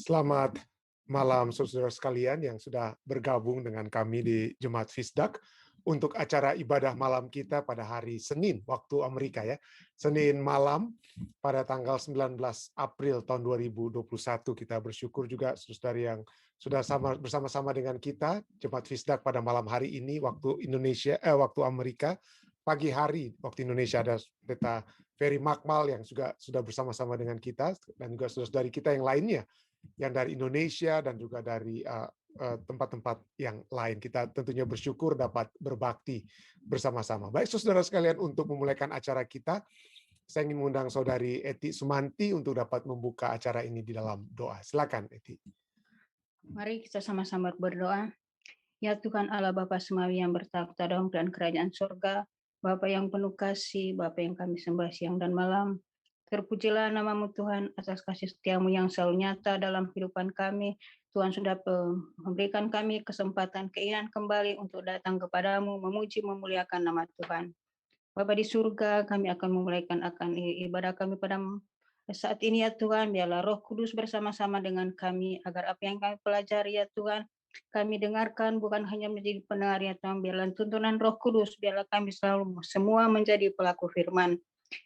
Selamat malam saudara sekalian yang sudah bergabung dengan kami di Jemaat Fisdak untuk acara ibadah malam kita pada hari Senin waktu Amerika ya. Senin malam pada tanggal 19 April tahun 2021. Kita bersyukur juga saudara yang sudah bersama-sama dengan kita Jemaat Fisdak pada malam hari ini waktu waktu Amerika. Pagi hari waktu Indonesia ada Pendeta Ferry Makmal yang juga sudah bersama-sama dengan kita, dan juga saudara-saudari kita yang lainnya yang dari Indonesia dan juga dari tempat-tempat yang lain. Kita tentunya bersyukur dapat berbakti bersama-sama. Baik saudara sekalian, untuk memulaikan acara kita, saya ingin mengundang saudari Eti Sumanti untuk dapat membuka acara ini di dalam doa. Silakan Eti. Mari kita sama-sama berdoa. Ya Tuhan Allah Bapa Semawi yang bertakhta dalam dan kerajaan surga, Bapa yang penuh kasih, Bapa yang kami sembah siang dan malam. Terpujilah namamu Tuhan atas kasih setiamu yang selalu nyata dalam kehidupan kami. Tuhan sudah memberikan kami kesempatan keinginan kembali untuk datang kepadamu, memuji, memuliakan nama Tuhan. Bapa di surga, kami akan memulaikan akan ibadah kami pada saat ini ya Tuhan. Biarlah Roh Kudus bersama-sama dengan kami, agar apa yang kami pelajari ya Tuhan, kami dengarkan bukan hanya menjadi pendengar ya Tuhan. Biarlah tuntunan Roh Kudus, biarlah kami selalu semua menjadi pelaku firman.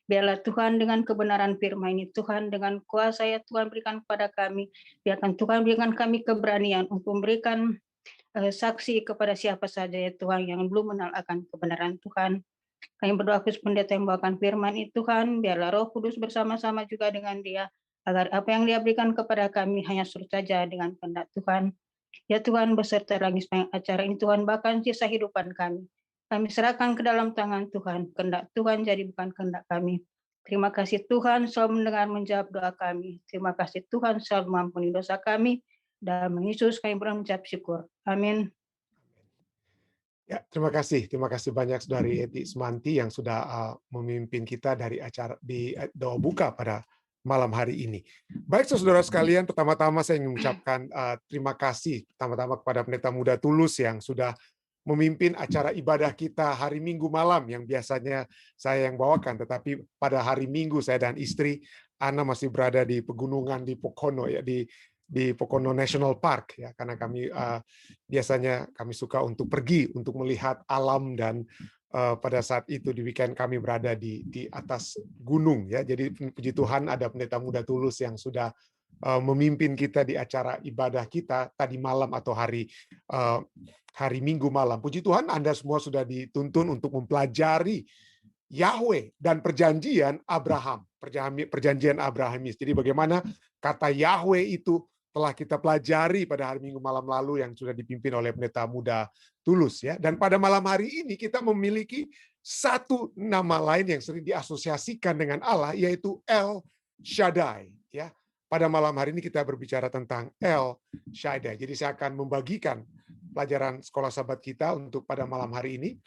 Biarlah Tuhan dengan kebenaran firman ini, Tuhan dengan kuasa ya Tuhan berikan kepada kami. Biarkan Tuhan berikan kami keberanian untuk memberikan saksi kepada siapa saja ya Tuhan yang belum mengenal akan kebenaran Tuhan. Kami berdoa khusus pendeta yang membawakan firman itu Tuhan, biarlah Roh Kudus bersama-sama juga dengan dia, agar apa yang dia berikan kepada kami hanya surut saja dengan kehendak Tuhan. Ya Tuhan, beserta lagi sepanjang acara ini Tuhan, bahkan sisa kehidupan kami. Kami serahkan ke dalam tangan Tuhan, kehendak Tuhan jadi bukan kehendak kami. Terima kasih Tuhan selalu mendengar menjawab doa kami. Terima kasih Tuhan selalu mengampuni dosa kami, dan Yesus kami berucap syukur. Amin. Ya, terima kasih banyak saudari Eti Sumanti yang sudah memimpin kita dari acara di doa buka pada malam hari ini. Baik saudara sekalian, pertama-tama saya ingin mengucapkan terima kasih pertama-tama kepada Pendeta Muda Tulus yang sudah memimpin acara ibadah kita hari Minggu malam yang biasanya saya yang bawakan, tetapi pada hari Minggu saya dan istri Ana masih berada di pegunungan di Pokono ya, di Pokono National Park ya, karena kami biasanya kami suka untuk pergi untuk melihat alam, dan pada saat itu di weekend kami berada di atas gunung ya. Jadi puji Tuhan ada Pendeta Muda Tulus yang sudah memimpin kita di acara ibadah kita tadi malam atau hari Minggu malam. Puji Tuhan Anda semua sudah dituntun untuk mempelajari Yahweh dan perjanjian Abraham, perjanjian Abrahamis. Jadi bagaimana kata Yahweh itu telah kita pelajari pada hari Minggu malam lalu yang sudah dipimpin oleh Pendeta Muda Tulus ya. Dan pada malam hari ini kita memiliki satu nama lain yang sering diasosiasikan dengan Allah, yaitu El Shaddai ya. Pada malam hari ini kita berbicara tentang El Shaddai. Jadi saya akan membagikan pelajaran sekolah sahabat kita untuk pada malam hari ini.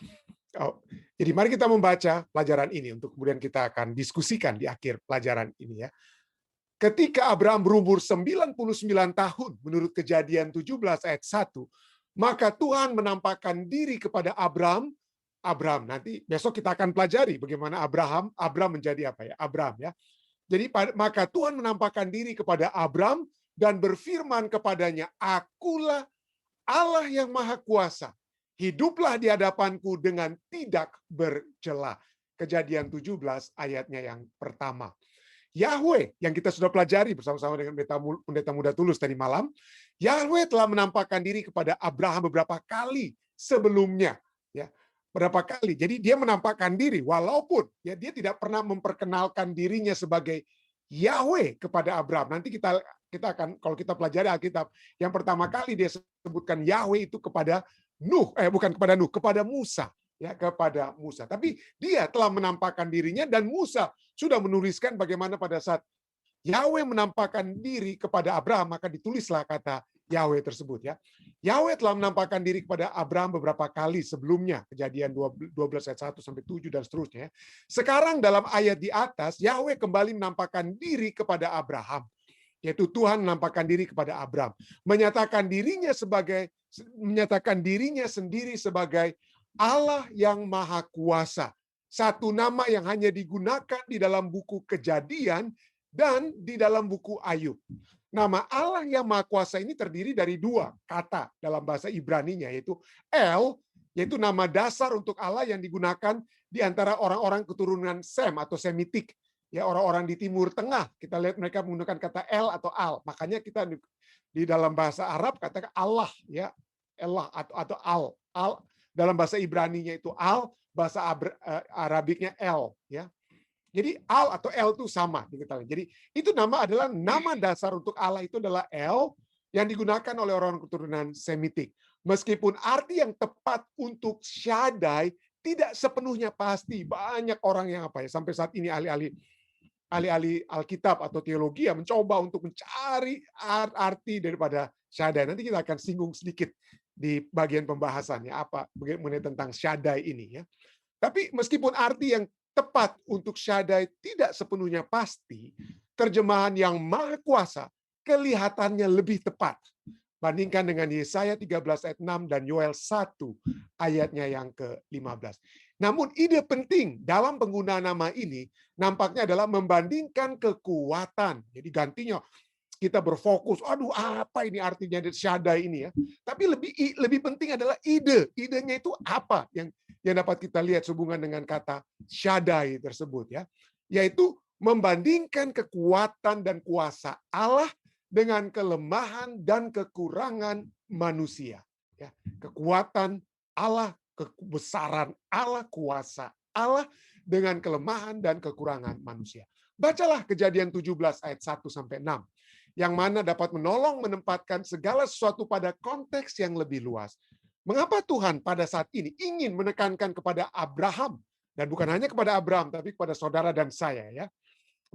Jadi mari kita membaca pelajaran ini untuk kemudian kita akan diskusikan di akhir pelajaran ini ya. Ketika Abraham berumur 99 tahun menurut Kejadian 17 ayat 1, maka Tuhan menampakkan diri kepada Abraham. Nanti besok kita akan pelajari bagaimana Abraham menjadi apa ya? Abraham ya. Jadi maka Tuhan menampakkan diri kepada Abraham dan berfirman kepadanya, "Akulah Allah yang Maha Kuasa. Hiduplah di hadapanku dengan tidak bercela." Kejadian 17 ayatnya yang pertama. Yahweh yang kita sudah pelajari bersama-sama dengan Pendeta Muda Tulus tadi malam, Yahweh telah menampakkan diri kepada Abraham beberapa kali sebelumnya, ya. Berapa kali. Jadi dia menampakkan diri walaupun ya dia tidak pernah memperkenalkan dirinya sebagai Yahweh kepada Abraham. Nanti kita akan, kalau kita pelajari Alkitab, yang pertama kali dia sebutkan Yahweh itu kepada kepada Musa. Ya, kepada Musa. Tapi dia telah menampakkan dirinya, dan Musa sudah menuliskan bagaimana pada saat Yahweh menampakkan diri kepada Abraham, maka ditulislah kata Yahweh tersebut ya. Yahweh telah menampakkan diri kepada Abraham beberapa kali sebelumnya, Kejadian 12 ayat 1 sampai 7 dan seterusnya. Sekarang dalam ayat di atas, Yahweh kembali menampakkan diri kepada Abraham. Yaitu Tuhan menampakkan diri kepada Abraham, menyatakan dirinya sendiri sebagai Allah yang Maha Kuasa. Satu nama yang hanya digunakan di dalam buku Kejadian dan di dalam buku Ayub. Nama Allah yang Maha Kuasa ini terdiri dari dua kata dalam bahasa Ibraninya, yaitu El, yaitu nama dasar untuk Allah yang digunakan di antara orang-orang keturunan Sem atau Semitik. Ya, orang-orang di Timur Tengah, kita lihat mereka menggunakan kata El atau Al. Makanya kita di dalam bahasa Arab katakan Allah, ya, Allah atau Al. Al dalam bahasa Ibraninya itu Al, bahasa Arabiknya El, ya. Jadi Al atau El itu sama. Jadi itu nama adalah nama dasar untuk Allah itu adalah El yang digunakan oleh orang keturunan Semitik. Meskipun arti yang tepat untuk Shaddai tidak sepenuhnya pasti. Banyak orang yang sampai saat ini ahli-ahli Alkitab atau teologi yang mencoba untuk mencari arti daripada Shaddai. Nanti kita akan singgung sedikit di bagian pembahasannya mengenai tentang Shaddai ini, ya. Tapi meskipun arti yang tepat untuk Shaddai tidak sepenuhnya pasti, terjemahan yang Maha Kuasa kelihatannya lebih tepat. Bandingkan dengan Yesaya 13 ayat 6 dan Yoel 1 ayatnya yang ke-15. Namun ide penting dalam penggunaan nama ini nampaknya adalah membandingkan kekuatan. Jadi gantinya kita berfokus, aduh apa ini artinya Shaddai ini, ya. Tapi lebih penting adalah idenya itu apa yang dapat kita lihat sehubungan dengan kata Shaddai tersebut, ya, yaitu membandingkan kekuatan dan kuasa Allah dengan kelemahan dan kekurangan manusia, ya. Kekuatan Allah, kebesaran Allah, kuasa Allah dengan kelemahan dan kekurangan manusia. Bacalah Kejadian 17 ayat 1 sampai 6. Yang mana dapat menolong menempatkan segala sesuatu pada konteks yang lebih luas. Mengapa Tuhan pada saat ini ingin menekankan kepada Abraham, dan bukan hanya kepada Abraham, tapi kepada saudara dan saya, ya.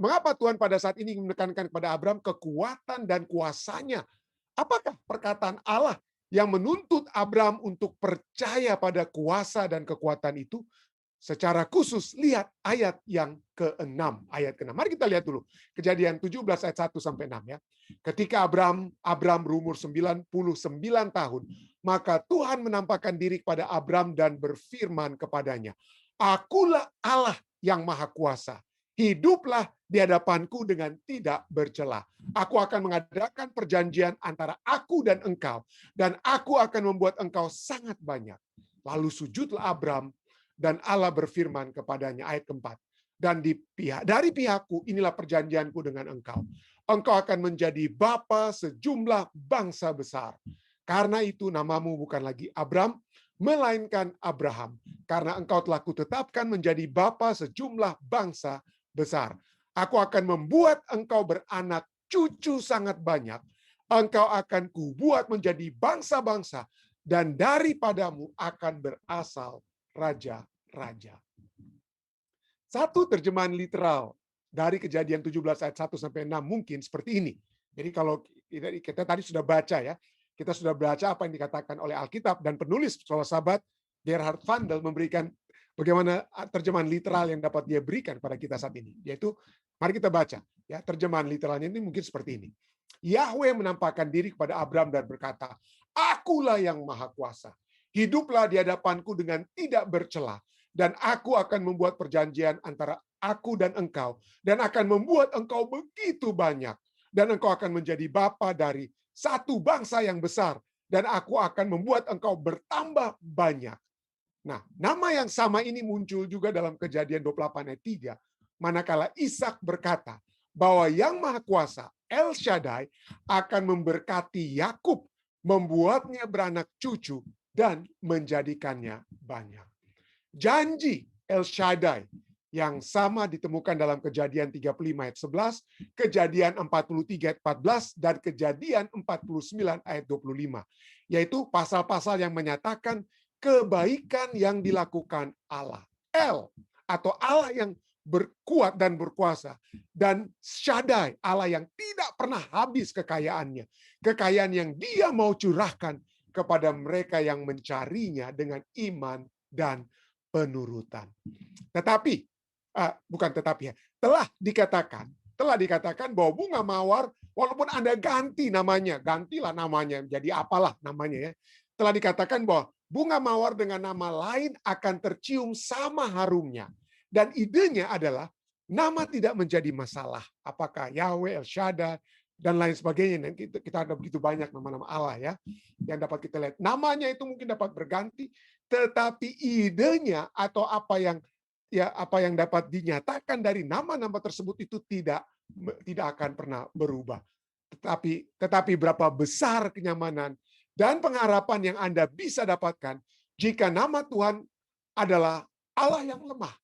Mengapa Tuhan pada saat ini ingin menekankan kepada Abraham kekuatan dan kuasanya? Apakah perkataan Allah yang menuntut Abraham untuk percaya pada kuasa dan kekuatan itu? Secara khusus, lihat ayat yang ke-6. Ayat ke-6. Mari kita lihat dulu. Kejadian 17 ayat 1 sampai 6, ya. Ketika Abraham berumur 99 tahun, maka Tuhan menampakkan diri kepada Abraham dan berfirman kepadanya, "Akulah Allah yang Maha Kuasa. Hiduplah di hadapanku dengan tidak bercela. Aku akan mengadakan perjanjian antara aku dan engkau, dan aku akan membuat engkau sangat banyak." Lalu sujudlah Abraham, dan Allah berfirman kepadanya, ayat keempat, "Dan dari pihakku inilah perjanjianku dengan engkau. Engkau akan menjadi bapa sejumlah bangsa besar. Karena itu namamu bukan lagi Abram, melainkan Abraham. Karena engkau telah kutetapkan menjadi bapa sejumlah bangsa besar. Aku akan membuat engkau beranak cucu sangat banyak. Engkau akan kubuat menjadi bangsa-bangsa, dan daripadamu akan berasal raja-raja." Satu terjemahan literal dari Kejadian 17 ayat 1 sampai 6 mungkin seperti ini. Jadi kalau kita tadi sudah baca, ya. Kita sudah baca apa yang dikatakan oleh Alkitab, dan penulis sahabat Gerhard Vandel memberikan bagaimana terjemahan literal yang dapat dia berikan pada kita saat ini. Yaitu, mari kita baca, ya, terjemahan literalnya ini mungkin seperti ini. Yahweh menampakkan diri kepada Abram dan berkata, "Akulah yang Maha Kuasa. Hiduplah di hadapanku dengan tidak bercela, dan aku akan membuat perjanjian antara aku dan engkau, dan akan membuat engkau begitu banyak, dan engkau akan menjadi bapa dari satu bangsa yang besar, dan aku akan membuat engkau bertambah banyak." Nah, nama yang sama ini muncul juga dalam Kejadian 28 ayat 3, manakala Ishak berkata bahwa Yang Maha Kuasa, El Shaddai, akan memberkati Yakub, membuatnya beranak cucu, dan menjadikannya banyak. Janji El Shaddai yang sama ditemukan dalam Kejadian 35 ayat 11, Kejadian 43 ayat 14, dan Kejadian 49 ayat 25. Yaitu pasal-pasal yang menyatakan kebaikan yang dilakukan Allah. El, atau Allah yang berkuat dan berkuasa. Dan Shaddai, Allah yang tidak pernah habis kekayaannya. Kekayaan yang dia mau curahkan kepada mereka yang mencarinya dengan iman dan penurutan. Tetapi, telah dikatakan bahwa bunga mawar, walaupun Anda ganti namanya, gantilah namanya, jadi apalah namanya, ya. Telah dikatakan bahwa bunga mawar dengan nama lain akan tercium sama harumnya. Dan idenya adalah nama tidak menjadi masalah. Apakah Yahweh, El Shaddai, dan lain sebagainya. Dan kita ada begitu banyak nama-nama Allah ya yang dapat kita lihat. Namanya itu mungkin dapat berganti, tetapi idenya atau apa yang dapat dinyatakan dari nama-nama tersebut itu tidak akan pernah berubah. Tetapi berapa besar kenyamanan dan pengharapan yang Anda bisa dapatkan jika nama Tuhan adalah Allah yang lemah.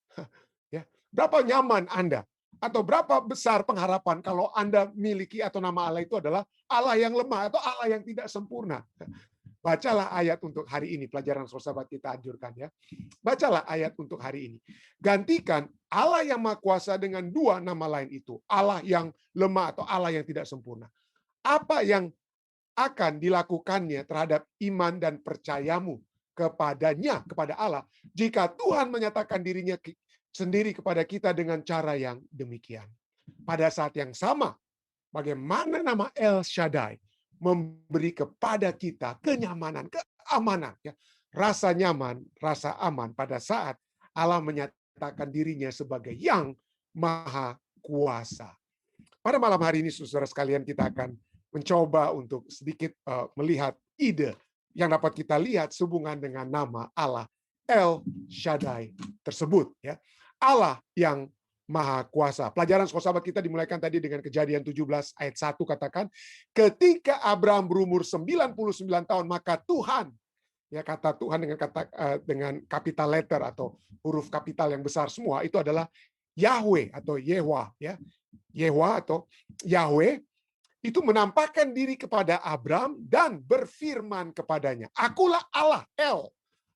Ya, berapa nyaman Anda atau berapa besar pengharapan kalau Anda miliki atau nama Allah itu adalah Allah yang lemah atau Allah yang tidak sempurna. Bacalah ayat untuk hari ini, pelajaran sahabat kita anjurkan ya. Bacalah ayat untuk hari ini. Gantikan Allah yang Maha Kuasa dengan dua nama lain itu. Allah yang lemah atau Allah yang tidak sempurna. Apa yang akan dilakukannya terhadap iman dan percayamu kepadanya, kepada Allah, jika Tuhan menyatakan dirinya sendiri kepada kita dengan cara yang demikian. Pada saat yang sama, bagaimana nama El Shaddai memberi kepada kita kenyamanan, keamanan, ya, rasa nyaman, rasa aman pada saat Allah menyatakan dirinya sebagai yang Maha Kuasa. Pada malam hari ini, saudara sekalian, kita akan mencoba untuk sedikit melihat ide yang dapat kita lihat sehubungan dengan nama Allah El Shaddai tersebut. Ya, Allah yang Maha Kuasa. Pelajaran sahabat kita dimulaikan tadi dengan Kejadian 17 ayat 1 katakan, ketika Abraham berumur 99 tahun, maka Tuhan, ya kata Tuhan dengan capital letter atau huruf kapital yang besar semua, itu adalah Yahweh atau Yehwa, ya. Yehwa atau Yahweh itu menampakkan diri kepada Abraham dan berfirman kepadanya, akulah Allah El,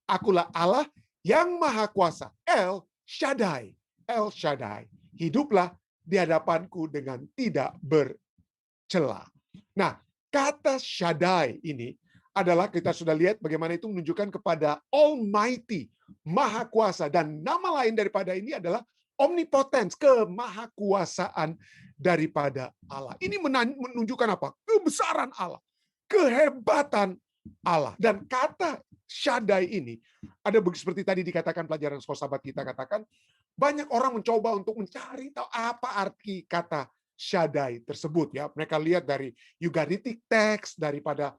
akulah Allah yang Maha Kuasa, El Shaddai. El Shaddai, hiduplah di hadapanku dengan tidak bercela. Nah, kata Shaddai ini adalah, kita sudah lihat bagaimana itu menunjukkan kepada Almighty, Maha Kuasa. Dan nama lain daripada ini adalah omnipotence, kemahakuasaan daripada Allah. Ini menunjukkan apa? Kebesaran Allah, kehebatan Allah. Dan kata Shaddai ini, ada seperti tadi dikatakan pelajaran sahabat kita katakan, banyak orang mencoba untuk mencari tahu apa arti kata Shaddai tersebut. Ya, mereka lihat dari Ugaritic text, daripada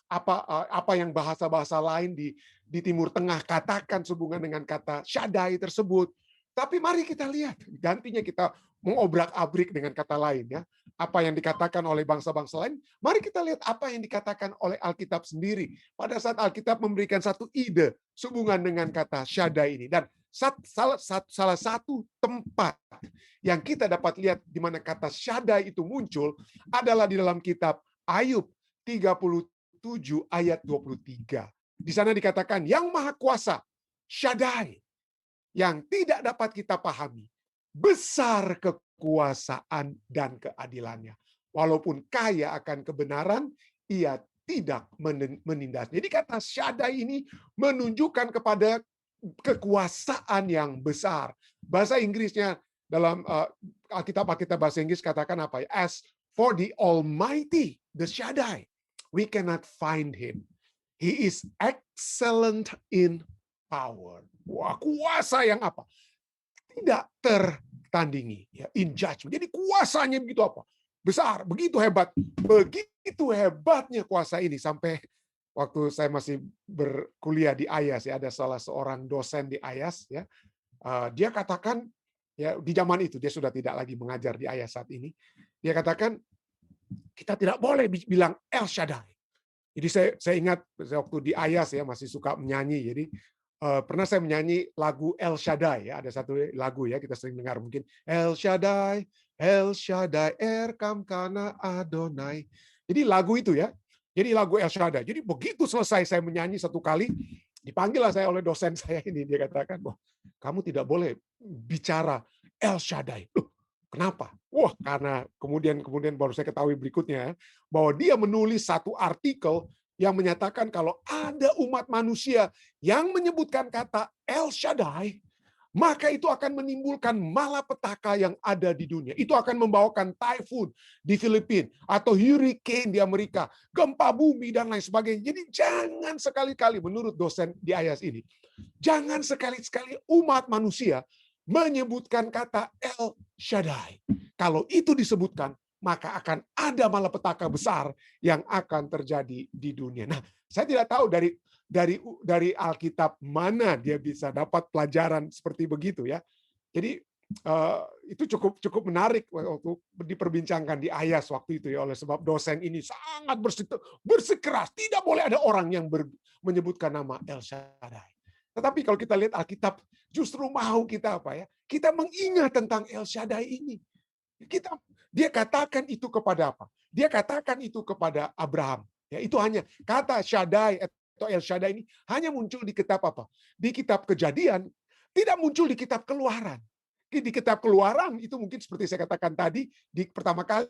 apa yang bahasa-bahasa lain di Timur Tengah katakan sehubungan dengan kata Shaddai tersebut. Tapi mari kita lihat, gantinya kita mengobrak-abrik dengan kata lain, ya. Apa yang dikatakan oleh bangsa-bangsa lain, mari kita lihat apa yang dikatakan oleh Alkitab sendiri. Pada saat Alkitab memberikan satu ide sehubungan dengan kata Shaddai ini. Dan salah satu tempat yang kita dapat lihat di mana kata Shaddai itu muncul adalah di dalam kitab Ayub 37 ayat 23. Di sana dikatakan, yang Maha Kuasa, Shaddai, yang tidak dapat kita pahami, besar kekuasaan dan keadilannya. Walaupun kaya akan kebenaran, ia tidak menindasnya. Jadi kata Shaddai ini menunjukkan kepada kekuasaan yang besar. Bahasa Inggrisnya dalam Alkitab bahasa Inggris katakan apa ya? As for the Almighty, the Shaddai, we cannot find him. He is excellent in power. Wah, kuasa yang apa? Tidak tertandingi, ya, in judgment. Jadi kuasanya begitu apa? Besar, begitu hebat. Begitu hebatnya kuasa ini sampai waktu saya masih berkuliah di IAS, ya, ada salah seorang dosen di IAS, ya, dia katakan, ya, di zaman itu dia sudah tidak lagi mengajar di IAS saat ini. Dia katakan kita tidak boleh bilang El Shaddai. Jadi saya ingat waktu di IAS, ya, masih suka menyanyi. Jadi pernah saya menyanyi lagu El Shaddai, ya, ada satu lagu, ya, kita sering dengar mungkin El Shaddai, El Shaddai, Erkam Kana Adonai. Jadi lagu itu, ya. Jadi lagu El Shaddai. Jadi begitu selesai saya menyanyi satu kali, dipanggillah saya oleh dosen saya ini. Dia katakan, wah, kamu tidak boleh bicara El Shaddai. Loh, kenapa? Wah, karena kemudian baru saya ketahui berikutnya, bahwa dia menulis satu artikel yang menyatakan kalau ada umat manusia yang menyebutkan kata El Shaddai, maka itu akan menimbulkan malapetaka yang ada di dunia. Itu akan membawakan typhoon di Filipina atau hurricane di Amerika, gempa bumi dan lain sebagainya. Jadi jangan sekali-kali, menurut dosen di IAS ini, jangan sekali-sekali umat manusia menyebutkan kata El Shaddai. Kalau itu disebutkan, maka akan ada malapetaka besar yang akan terjadi di dunia. Nah, saya tidak tahu dari Alkitab mana dia bisa dapat pelajaran seperti begitu ya. Jadi itu cukup menarik waktu diperbincangkan di Ayas waktu itu ya, oleh sebab dosen ini sangat bersikeras tidak boleh ada orang yang menyebutkan nama El Shaddai. Tetapi kalau kita lihat Alkitab justru mau kita apa ya? Kita mengingat tentang El Shaddai ini. Dia katakan itu kepada apa? Dia katakan itu kepada Abraham. Ya, itu hanya kata Shaddai atau El Shaddai ini hanya muncul di kitab apa? Di kitab Kejadian, tidak muncul di kitab Keluaran. Di kitab Keluaran itu mungkin seperti saya katakan tadi, di pertama kali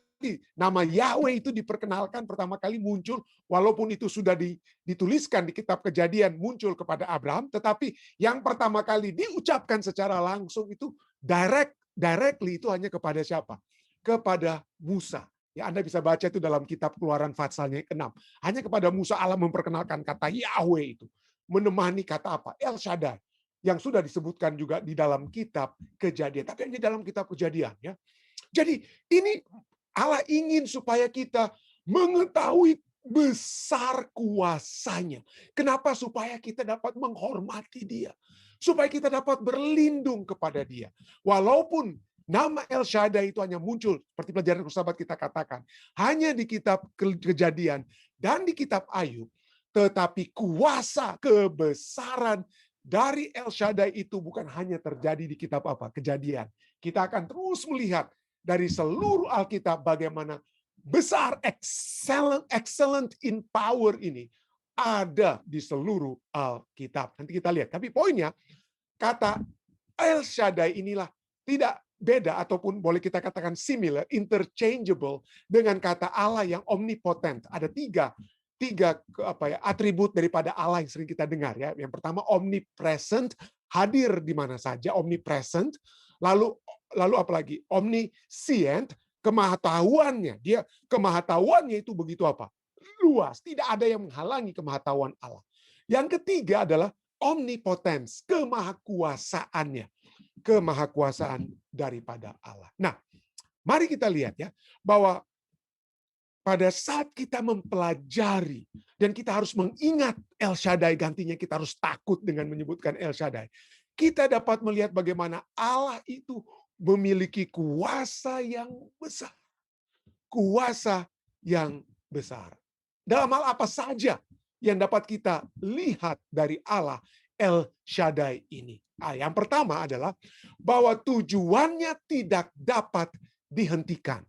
nama Yahweh itu diperkenalkan pertama kali muncul, walaupun itu sudah dituliskan di kitab Kejadian muncul kepada Abraham, tetapi yang pertama kali diucapkan secara langsung itu directly itu hanya kepada siapa? Kepada Musa. Ya, Anda bisa baca itu dalam kitab Keluaran pasalnya 6. Hanya kepada Musa Allah memperkenalkan kata Yahweh itu. Menemani kata apa? El Shaddai. Yang sudah disebutkan juga di dalam kitab Kejadian. Tapi hanya dalam kitab Kejadian. Ya. Jadi ini Allah ingin supaya kita mengetahui besar kuasanya. Kenapa? Supaya kita dapat menghormati dia. Supaya kita dapat berlindung kepada dia. Walaupun nama El Shaddai itu hanya muncul, seperti pelajaran sahabat kita katakan, hanya di kitab Kejadian dan di kitab Ayub, tetapi kuasa kebesaran dari El Shaddai itu bukan hanya terjadi di kitab apa? Kejadian. Kita akan terus melihat dari seluruh Alkitab bagaimana besar, excellent in power ini ada di seluruh Alkitab. Nanti kita lihat. Tapi poinnya, kata El Shaddai inilah tidak beda ataupun boleh kita katakan similar, interchangeable dengan kata Allah yang omnipotent. Ada tiga atribut daripada Allah yang sering kita dengar ya. Yang pertama omnipresent, hadir di mana saja, omnipresent. Lalu apa lagi? Omniscient, kemahatauannya. Kemahatauannya itu begitu apa? Luas, tidak ada yang menghalangi kemahatauan Allah. Yang ketiga adalah omnipotence, kemahakuasaannya. Kemahakuasaan daripada Allah. Nah, mari kita lihat ya, bahwa pada saat kita mempelajari dan kita harus mengingat El Shaddai, gantinya kita harus takut dengan menyebutkan El Shaddai. Kita dapat melihat bagaimana Allah itu memiliki kuasa yang besar. Kuasa yang besar. Dalam hal apa saja yang dapat kita lihat dari Allah El Shaddai ini. Yang pertama adalah bahwa tujuannya tidak dapat dihentikan.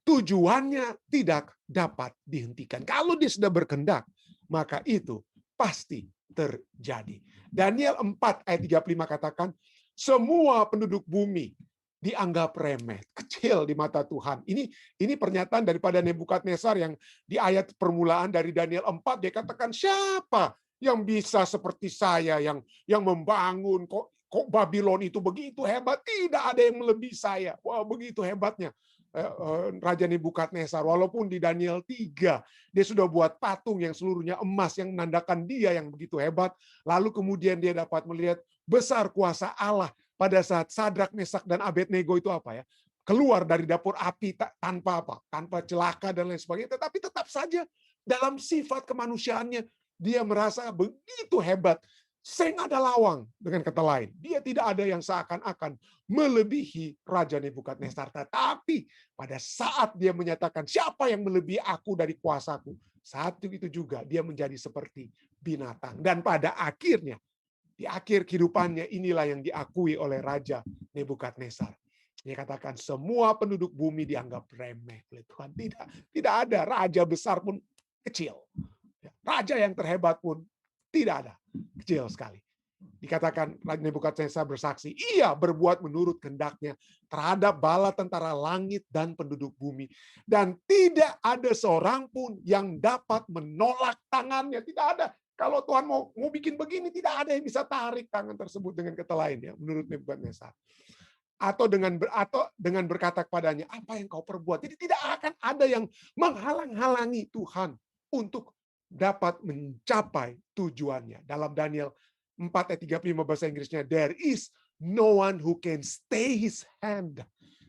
Tujuannya tidak dapat dihentikan. Kalau dia sudah berkehendak, maka itu pasti terjadi. Daniel 4 ayat 35 katakan, semua penduduk bumi dianggap remeh, kecil di mata Tuhan. Ini pernyataan daripada Nebukadnezar yang di ayat permulaan dari Daniel 4 dia katakan, siapa yang bisa seperti saya yang membangun, kok Babylon itu begitu hebat, tidak ada yang melebihi saya. Wah, begitu hebatnya Raja Nebukadnezar. Walaupun di Daniel 3 dia sudah buat patung yang seluruhnya emas yang menandakan dia yang begitu hebat. Lalu kemudian dia dapat melihat besar kuasa Allah pada saat Sadrak, Mesak dan Abednego itu apa ya? Keluar dari dapur api tanpa apa? Tanpa celaka dan lain sebagainya. Tetapi tetap saja dalam sifat kemanusiaannya dia merasa begitu hebat. Seng ada lawang, dengan kata lain. Dia tidak ada yang seakan-akan melebihi Raja Nebukadnezar. Tetapi pada saat dia menyatakan siapa yang melebihi aku dari kuasaku, saat itu juga dia menjadi seperti binatang. Dan pada akhirnya, di akhir kehidupannya inilah yang diakui oleh Raja Nebukadnezar. Dia katakan semua penduduk bumi dianggap remeh oleh Tuhan. Tidak ada raja besar pun kecil. Raja yang terhebat pun tidak ada. Kecil sekali. Dikatakan Raja Nebukadnezar bersaksi, ia berbuat menurut kehendaknya terhadap bala tentara langit dan penduduk bumi. Dan tidak ada seorang pun yang dapat menolak tangannya. Tidak ada. Kalau Tuhan mau bikin begini, tidak ada yang bisa tarik tangan tersebut, dengan kata lain ya, menurut Nebukadnezar. Atau dengan berkata kepadanya, apa yang kau perbuat? Jadi tidak akan ada yang menghalang-halangi Tuhan untuk dapat mencapai tujuannya. Dalam Daniel 4 ayat 35 bahasa Inggrisnya, there is no one who can stay his hand.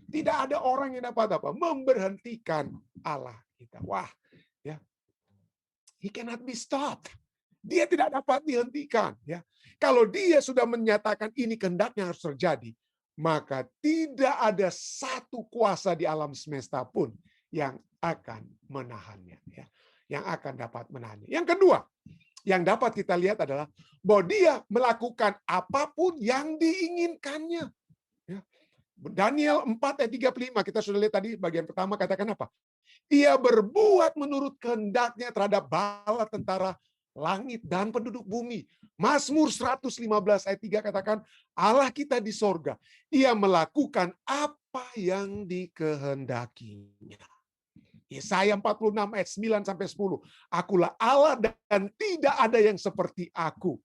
Tidak ada orang yang dapat apa? Memberhentikan Allah kita. Wah, ya. He cannot be stopped. Dia tidak dapat dihentikan, ya. Kalau dia sudah menyatakan ini kehendaknya harus terjadi, maka tidak ada satu kuasa di alam semesta pun yang akan menahannya, ya. Yang akan dapat menahannya. Yang kedua, yang dapat kita lihat adalah bahwa dia melakukan apapun yang diinginkannya. Ya. Daniel 4 ayat 35, kita sudah lihat tadi bagian pertama katakan apa? Ia berbuat menurut kehendaknya terhadap bala tentara langit dan penduduk bumi. Mazmur 115 ayat 3 katakan, Allah kita di sorga, ia melakukan apa yang dikehendakinya. Yesaya 46 ayat 9 sampai 10. Akulah Allah dan tidak ada yang seperti aku.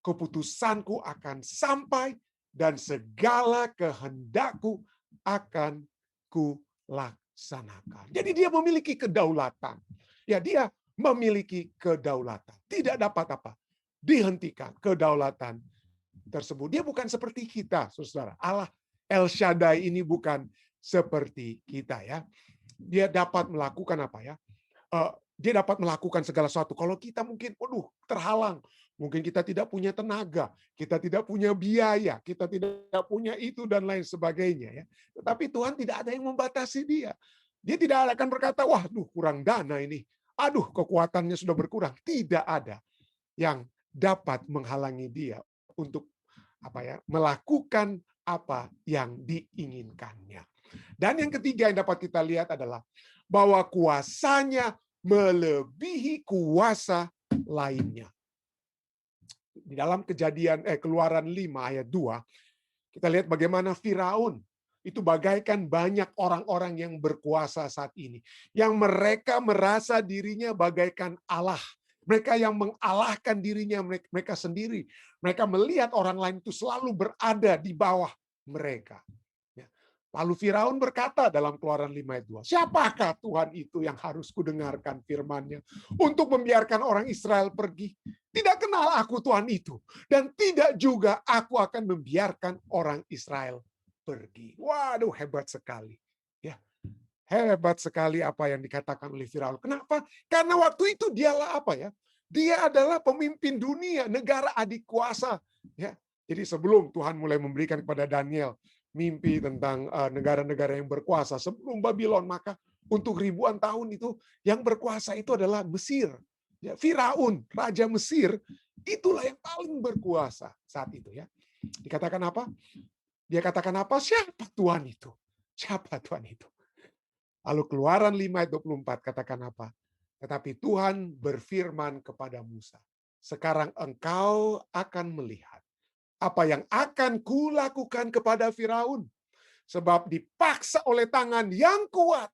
Keputusanku akan sampai dan segala kehendakku akan kulaksanakan. Jadi dia memiliki kedaulatan. Ya, dia memiliki kedaulatan. Tidak dapat apa? Dihentikan kedaulatan tersebut. Dia bukan seperti kita, saudara. Allah El Shaddai ini bukan seperti kita, ya. Dia dapat melakukan apa, ya? Dia dapat melakukan segala sesuatu. Kalau kita mungkin, terhalang. Mungkin kita tidak punya tenaga, kita tidak punya biaya, kita tidak punya itu dan lain sebagainya, ya. Tetapi Tuhan tidak ada yang membatasi dia. Dia tidak akan berkata, waduh kurang dana ini. Aduh kekuatannya sudah berkurang. Tidak ada yang dapat menghalangi dia untuk melakukan apa yang diinginkannya. Dan yang ketiga yang dapat kita lihat adalah bahwa kuasanya melebihi kuasa lainnya. Di dalam Keluaran 5 ayat 2, kita lihat bagaimana Firaun itu bagaikan banyak orang-orang yang berkuasa saat ini. Yang mereka merasa dirinya bagaikan Allah. Mereka yang mengalahkan dirinya mereka sendiri. Mereka melihat orang lain itu selalu berada di bawah mereka. Lalu Firaun berkata dalam Keluaran 5 ayat 2, siapakah Tuhan itu yang harus kudengarkan firman-Nya untuk membiarkan orang Israel pergi? Tidak kenal aku Tuhan itu, dan tidak juga aku akan membiarkan orang Israel pergi. Waduh, hebat sekali. Ya, hebat sekali apa yang dikatakan oleh Firaun. Kenapa? Karena waktu itu dialah apa, ya? Dia adalah pemimpin dunia, negara adik kuasa. Ya, jadi sebelum Tuhan mulai memberikan kepada Daniel mimpi tentang negara-negara yang berkuasa sebelum Babylon, maka untuk ribuan tahun itu yang berkuasa itu adalah Mesir. Ya, Firaun, raja Mesir, itulah yang paling berkuasa saat itu, ya. Dikatakan apa? Dia katakan apa? Siapa Tuhan itu? Siapa Tuhan itu? Lalu Keluaran 5 ayat 24 katakan apa? Tetapi Tuhan berfirman kepada Musa, sekarang engkau akan melihat apa yang akan kulakukan kepada Firaun. Sebab dipaksa oleh tangan yang kuat.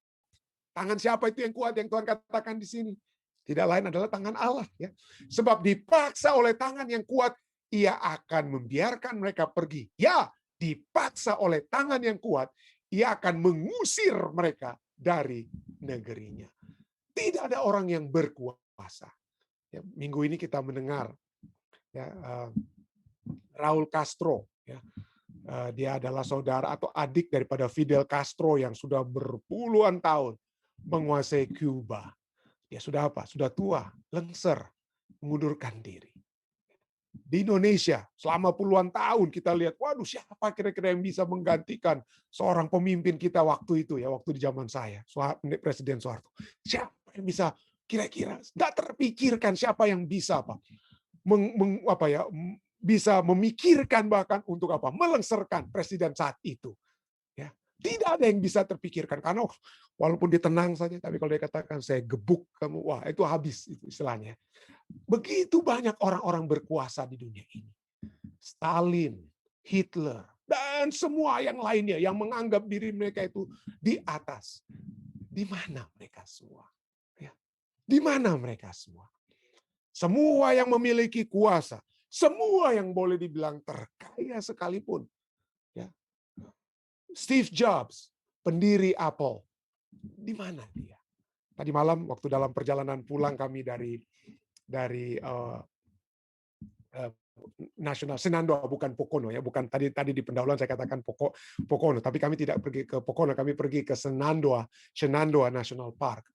Tangan siapa itu yang kuat yang Tuhan katakan di sini? Tidak lain adalah tangan Allah, ya. Sebab dipaksa oleh tangan yang kuat, ia akan membiarkan mereka pergi. Ya, dipaksa oleh tangan yang kuat, ia akan mengusir mereka dari negerinya. Tidak ada orang yang berkuasa. Ya, minggu ini kita mendengar, ya, Raul Castro, ya. Dia adalah saudara atau adik daripada Fidel Castro yang sudah berpuluhan tahun menguasai Cuba. Dia sudah apa? Sudah tua, lengser, mengundurkan diri. Di Indonesia selama puluhan tahun kita lihat, waduh siapa kira-kira yang bisa menggantikan seorang pemimpin kita waktu itu, ya, waktu di zaman saya, Presiden Soeharto. Siapa yang bisa kira-kira? Nggak terpikirkan siapa yang bisa bisa memikirkan bahkan untuk apa? Melengserkan presiden saat itu. Ya, tidak ada yang bisa terpikirkan karena walaupun dia tenang saja, tapi kalau dia katakan saya gebuk kamu, wah itu habis itu istilahnya. Begitu banyak orang-orang berkuasa di dunia ini. Stalin, Hitler, dan semua yang lainnya yang menganggap diri mereka itu di atas. Di mana mereka semua? Ya. Di mana mereka semua? Semua yang memiliki kuasa, semua yang boleh dibilang terkaya sekalipun, ya. Steve Jobs, pendiri Apple, di mana dia? Tadi malam waktu dalam perjalanan pulang kami dari nasional Shenandoah, bukan Pocono ya, bukan tadi di pendahuluan saya katakan Pocono, tapi kami tidak pergi ke Pocono, kami pergi ke Shenandoah National Park.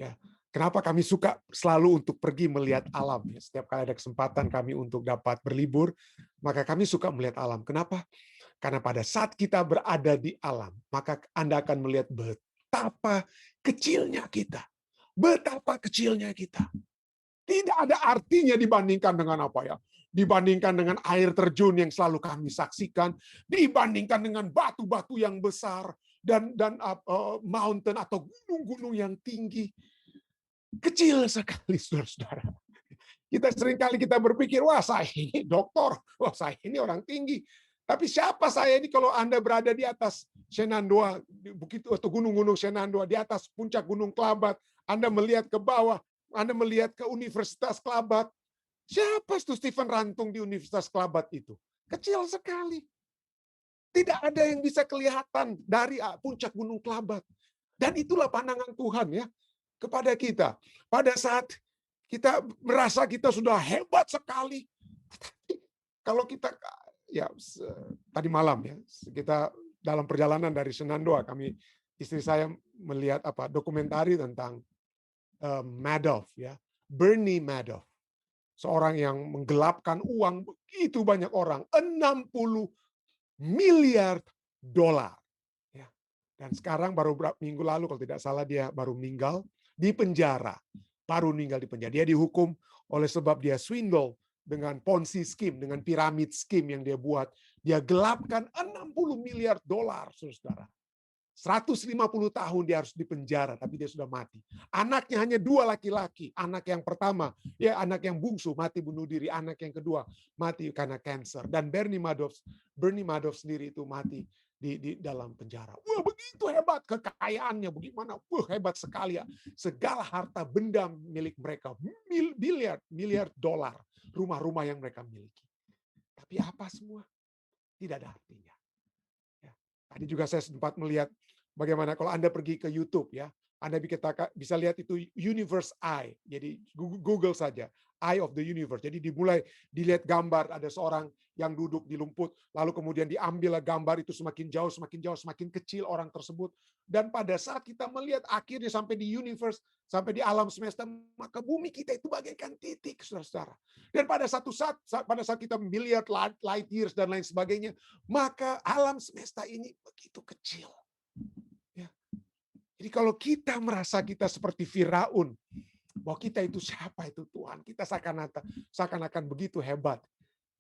Ya, kenapa kami suka selalu untuk pergi melihat alam ya. Setiap kali ada kesempatan kami untuk dapat berlibur, maka kami suka melihat alam. Kenapa? Karena pada saat kita berada di alam, maka Anda akan melihat betapa kecilnya kita. Betapa kecilnya kita. Tidak ada artinya dibandingkan dengan apa ya? Dibandingkan dengan air terjun yang selalu kami saksikan, dibandingkan dengan batu-batu yang besar dan mountain atau gunung-gunung yang tinggi. Kecil sekali, saudara-saudara. Kita seringkali kita berpikir, wah saya ini dokter, wah saya ini orang tinggi. Tapi siapa saya ini kalau Anda berada di atas Shenandoah, bukit atau gunung-gunung Shenandoah, di atas puncak Gunung Kelabat, Anda melihat ke bawah, Anda melihat ke Universitas Kelabat. Siapa itu Stephen Rantung di Universitas Kelabat itu? Kecil sekali. Tidak ada yang bisa kelihatan dari puncak Gunung Kelabat. Dan itulah pandangan Tuhan ya kepada kita. Pada saat kita merasa kita sudah hebat sekali. Tetapi kalau kita ya tadi malam ya, kita dalam perjalanan dari Shenandoah, istri saya melihat dokumentari tentang Madoff ya, Bernie Madoff. Seorang yang menggelapkan uang begitu banyak orang, 60 miliar dolar. Ya. Dan sekarang baru beberapa minggu lalu kalau tidak salah dia baru meninggal di penjara. Dia dihukum oleh sebab dia swindle dengan Ponzi scheme, dengan piramid scheme yang dia buat. Dia gelapkan 60 miliar dolar, saudara. 150 tahun dia harus dipenjara, tapi dia sudah mati. Anaknya hanya 2 laki-laki. Anak yang pertama, ya anak yang bungsu mati bunuh diri. Anak yang kedua mati karena kanker. Dan Bernie Madoff sendiri itu mati di dalam penjara. Wah, begitu hebat kekayaannya, bagaimana? Wah, hebat sekali ya. Segala harta benda milik mereka, miliar dolar, rumah-rumah yang mereka miliki. Tapi apa semua? Tidak ada artinya. Ya. Tadi juga saya sempat melihat bagaimana kalau Anda pergi ke YouTube ya, Anda bisa lihat itu Universe Eye. Jadi Google saja, Eye of the Universe. Jadi dilihat gambar ada seorang yang duduk di lumpur, lalu kemudian diambil gambar itu semakin jauh, semakin kecil orang tersebut. Dan pada saat kita melihat akhirnya sampai di universe, sampai di alam semesta, maka bumi kita itu bagaikan titik, saudara-saudara. Dan pada saat kita miliar light years dan lain sebagainya, maka alam semesta ini begitu kecil. Ya. Jadi kalau kita merasa kita seperti Firaun, bahwa kita itu siapa itu Tuhan, kita seakan-akan begitu hebat,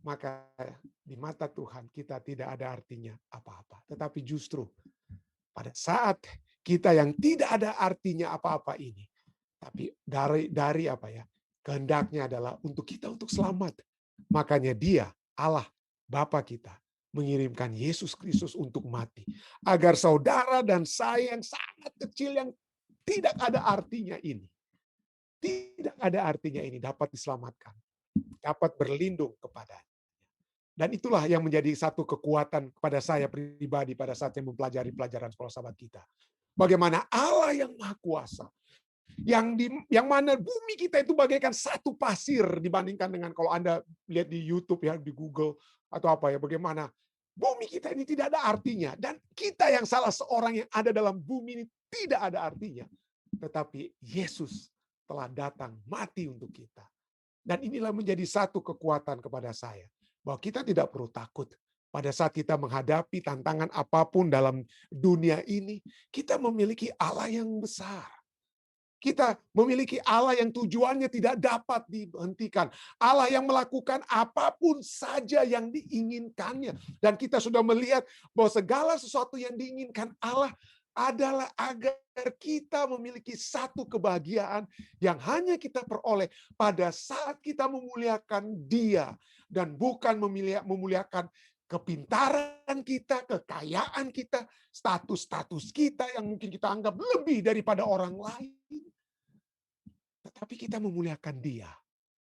maka di mata Tuhan kita tidak ada artinya apa-apa. Tetapi justru pada saat kita yang tidak ada artinya apa-apa ini, tapi dari kehendaknya adalah untuk kita untuk selamat. Makanya Dia, Allah, Bapa kita, mengirimkan Yesus Kristus untuk mati. Agar saudara dan saya yang sangat kecil, yang tidak ada artinya ini, dapat diselamatkan. Dapat berlindung kepadanya. Dan itulah yang menjadi satu kekuatan kepada saya pribadi pada saat saya mempelajari pelajaran sekolah sahabat kita. Bagaimana Allah yang Maha Kuasa, yang mana bumi kita itu bagaikan satu pasir dibandingkan dengan kalau Anda lihat di YouTube ya, di Google atau apa ya, bagaimana bumi kita ini tidak ada artinya, dan kita yang salah seorang yang ada dalam bumi ini tidak ada artinya, tetapi Yesus telah datang mati untuk kita. Dan inilah menjadi satu kekuatan kepada saya, bahwa kita tidak perlu takut pada saat kita menghadapi tantangan apapun dalam dunia ini. Kita memiliki Allah yang besar. Kita memiliki Allah yang tujuannya tidak dapat dihentikan. Allah yang melakukan apapun saja yang diinginkannya. Dan kita sudah melihat bahwa segala sesuatu yang diinginkan Allah adalah agar kita memiliki satu kebahagiaan yang hanya kita peroleh pada saat kita memuliakan Dia. Dan bukan memuliakan kepintaran kita, kekayaan kita, status-status kita yang mungkin kita anggap lebih daripada orang lain. Tetapi kita memuliakan Dia.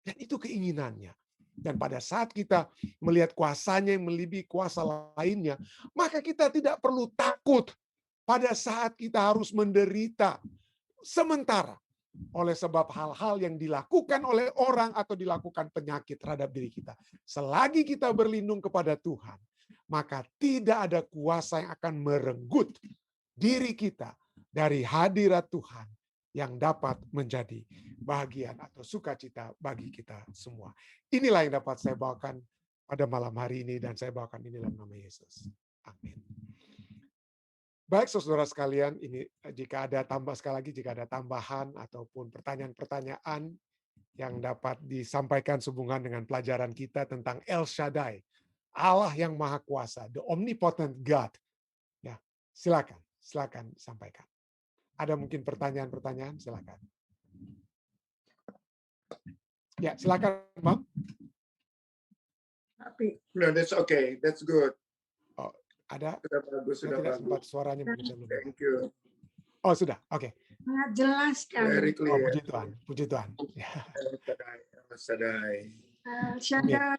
Dan itu keinginannya. Dan pada saat kita melihat kuasanya yang melebihi kuasa lainnya, maka kita tidak perlu takut pada saat kita harus menderita sementara. oleh sebab hal-hal yang dilakukan oleh orang atau dilakukan penyakit terhadap diri kita. Selagi kita berlindung kepada Tuhan, maka tidak ada kuasa yang akan merenggut diri kita dari hadirat Tuhan yang dapat menjadi bahagian atau sukacita bagi kita semua. Inilah yang dapat saya bawakan pada malam hari ini, dan saya bawakan ini dalam nama Yesus. Amin. Baik, saudara sekalian, ini jika ada sekali lagi, jika ada tambahan ataupun pertanyaan-pertanyaan yang dapat disampaikan sehubungan dengan pelajaran kita tentang El Shaddai, Allah yang Maha Kuasa, the Omnipotent God, ya, silakan sampaikan. Ada mungkin pertanyaan-pertanyaan, silakan. Ya, silakan, Bang. No, that's okay. That's good. Ada? Sudah bagus, Saya sudah tidak bagus. sempat suaranya mungkin belum. Thank you. Oh, sudah. Oke. Sangat jelas Very sekali. Oh, clear. puji Tuhan. Puji Tuhan. Ya. Sadai. Shaddai.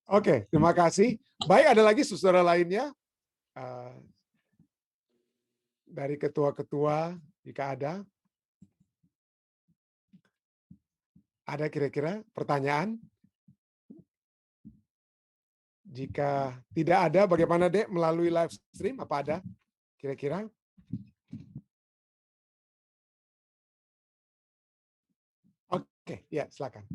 Oke, terima kasih. Baik, ada lagi saudara lainnya? Dari ketua-ketua, jika ada. Ada kira-kira pertanyaan? Jika tidak ada, bagaimana, Dek, melalui live stream? Apa ada kira-kira? Oke, ya, silakan.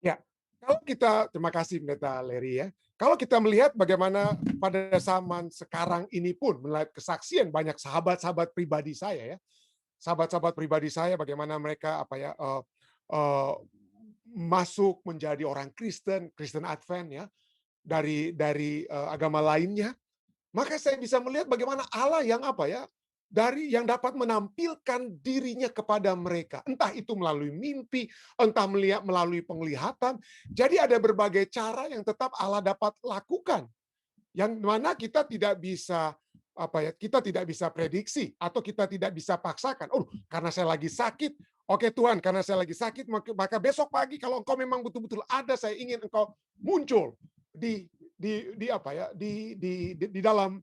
Ya, kalau kita, terima kasih Pendeta Leri ya. Kalau kita melihat bagaimana pada zaman sekarang ini pun, melihat kesaksian banyak sahabat-sahabat pribadi saya ya, sahabat-sahabat pribadi saya bagaimana mereka masuk menjadi orang Kristen Advent ya, dari agama lainnya, maka saya bisa melihat bagaimana Allah yang yang dapat menampilkan dirinya kepada mereka. Entah itu melalui mimpi, entah melalui penglihatan. Jadi ada berbagai cara yang tetap Allah dapat lakukan. Yang mana kita tidak bisa kita tidak bisa prediksi atau kita tidak bisa paksakan. Oh, karena saya lagi sakit. Oke Tuhan, karena saya lagi sakit, maka besok pagi kalau Engkau memang betul-betul ada, saya ingin Engkau muncul di dalam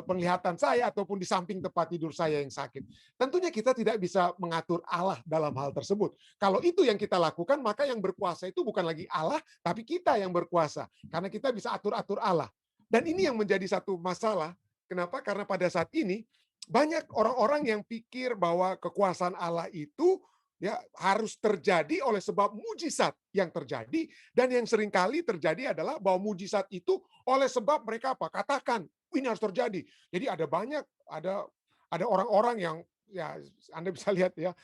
penglihatan saya ataupun di samping tempat tidur saya yang sakit. Tentunya kita tidak bisa mengatur Allah dalam hal tersebut. Kalau itu yang kita lakukan, maka yang berkuasa itu bukan lagi Allah, tapi kita yang berkuasa. Karena kita bisa atur-atur Allah. Dan ini yang menjadi satu masalah. Kenapa? Karena pada saat ini banyak orang-orang yang pikir bahwa kekuasaan Allah itu ya harus terjadi oleh sebab mujizat yang terjadi, dan yang seringkali terjadi adalah bahwa mujizat itu oleh sebab mereka katakan ini harus terjadi. Jadi ada orang-orang yang ya Anda bisa lihat ya,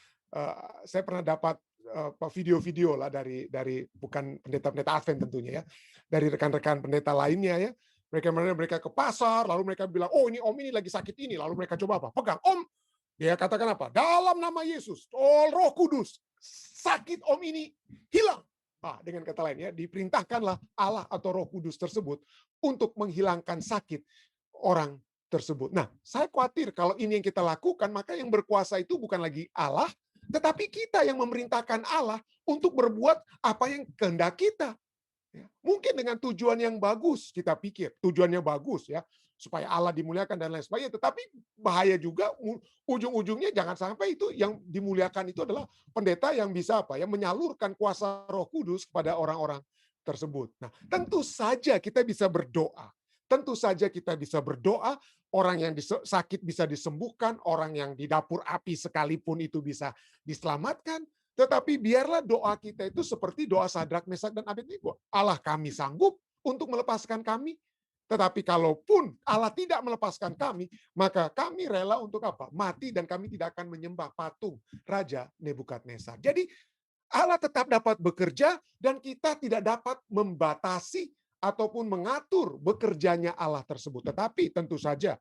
saya pernah dapat video-video lah dari bukan pendeta-pendeta Advent tentunya ya, dari rekan-rekan pendeta lainnya ya. Mereka ke pasar, lalu mereka bilang, oh ini om ini lagi sakit ini, lalu mereka coba pegang om. Dia katakan apa? Dalam nama Yesus, Roh Kudus, sakit om ini hilang. Dengan kata lain ya, diperintahkanlah Allah atau Roh Kudus tersebut untuk menghilangkan sakit orang tersebut. Nah, saya khawatir kalau ini yang kita lakukan, maka yang berkuasa itu bukan lagi Allah, tetapi kita yang memerintahkan Allah untuk berbuat apa yang kehendak kita. Mungkin dengan tujuan yang bagus, kita pikir tujuannya bagus ya, supaya Allah dimuliakan dan lain sebagainya. Tetapi bahaya juga, ujung-ujungnya jangan sampai itu yang dimuliakan itu adalah pendeta yang bisa menyalurkan kuasa Roh Kudus kepada orang-orang tersebut. Nah, tentu saja kita bisa berdoa. Tentu saja kita bisa berdoa, orang yang sakit bisa disembuhkan, orang yang di dapur api sekalipun itu bisa diselamatkan. Tetapi biarlah doa kita itu seperti doa Sadrak, Mesak, dan Abednego. Allah kami sanggup untuk melepaskan kami. Tetapi kalaupun Allah tidak melepaskan kami, maka kami rela untuk mati, dan kami tidak akan menyembah patung Raja Nebukadnezar. Jadi Allah tetap dapat bekerja, dan kita tidak dapat membatasi ataupun mengatur bekerjanya Allah tersebut. Tetapi tentu saja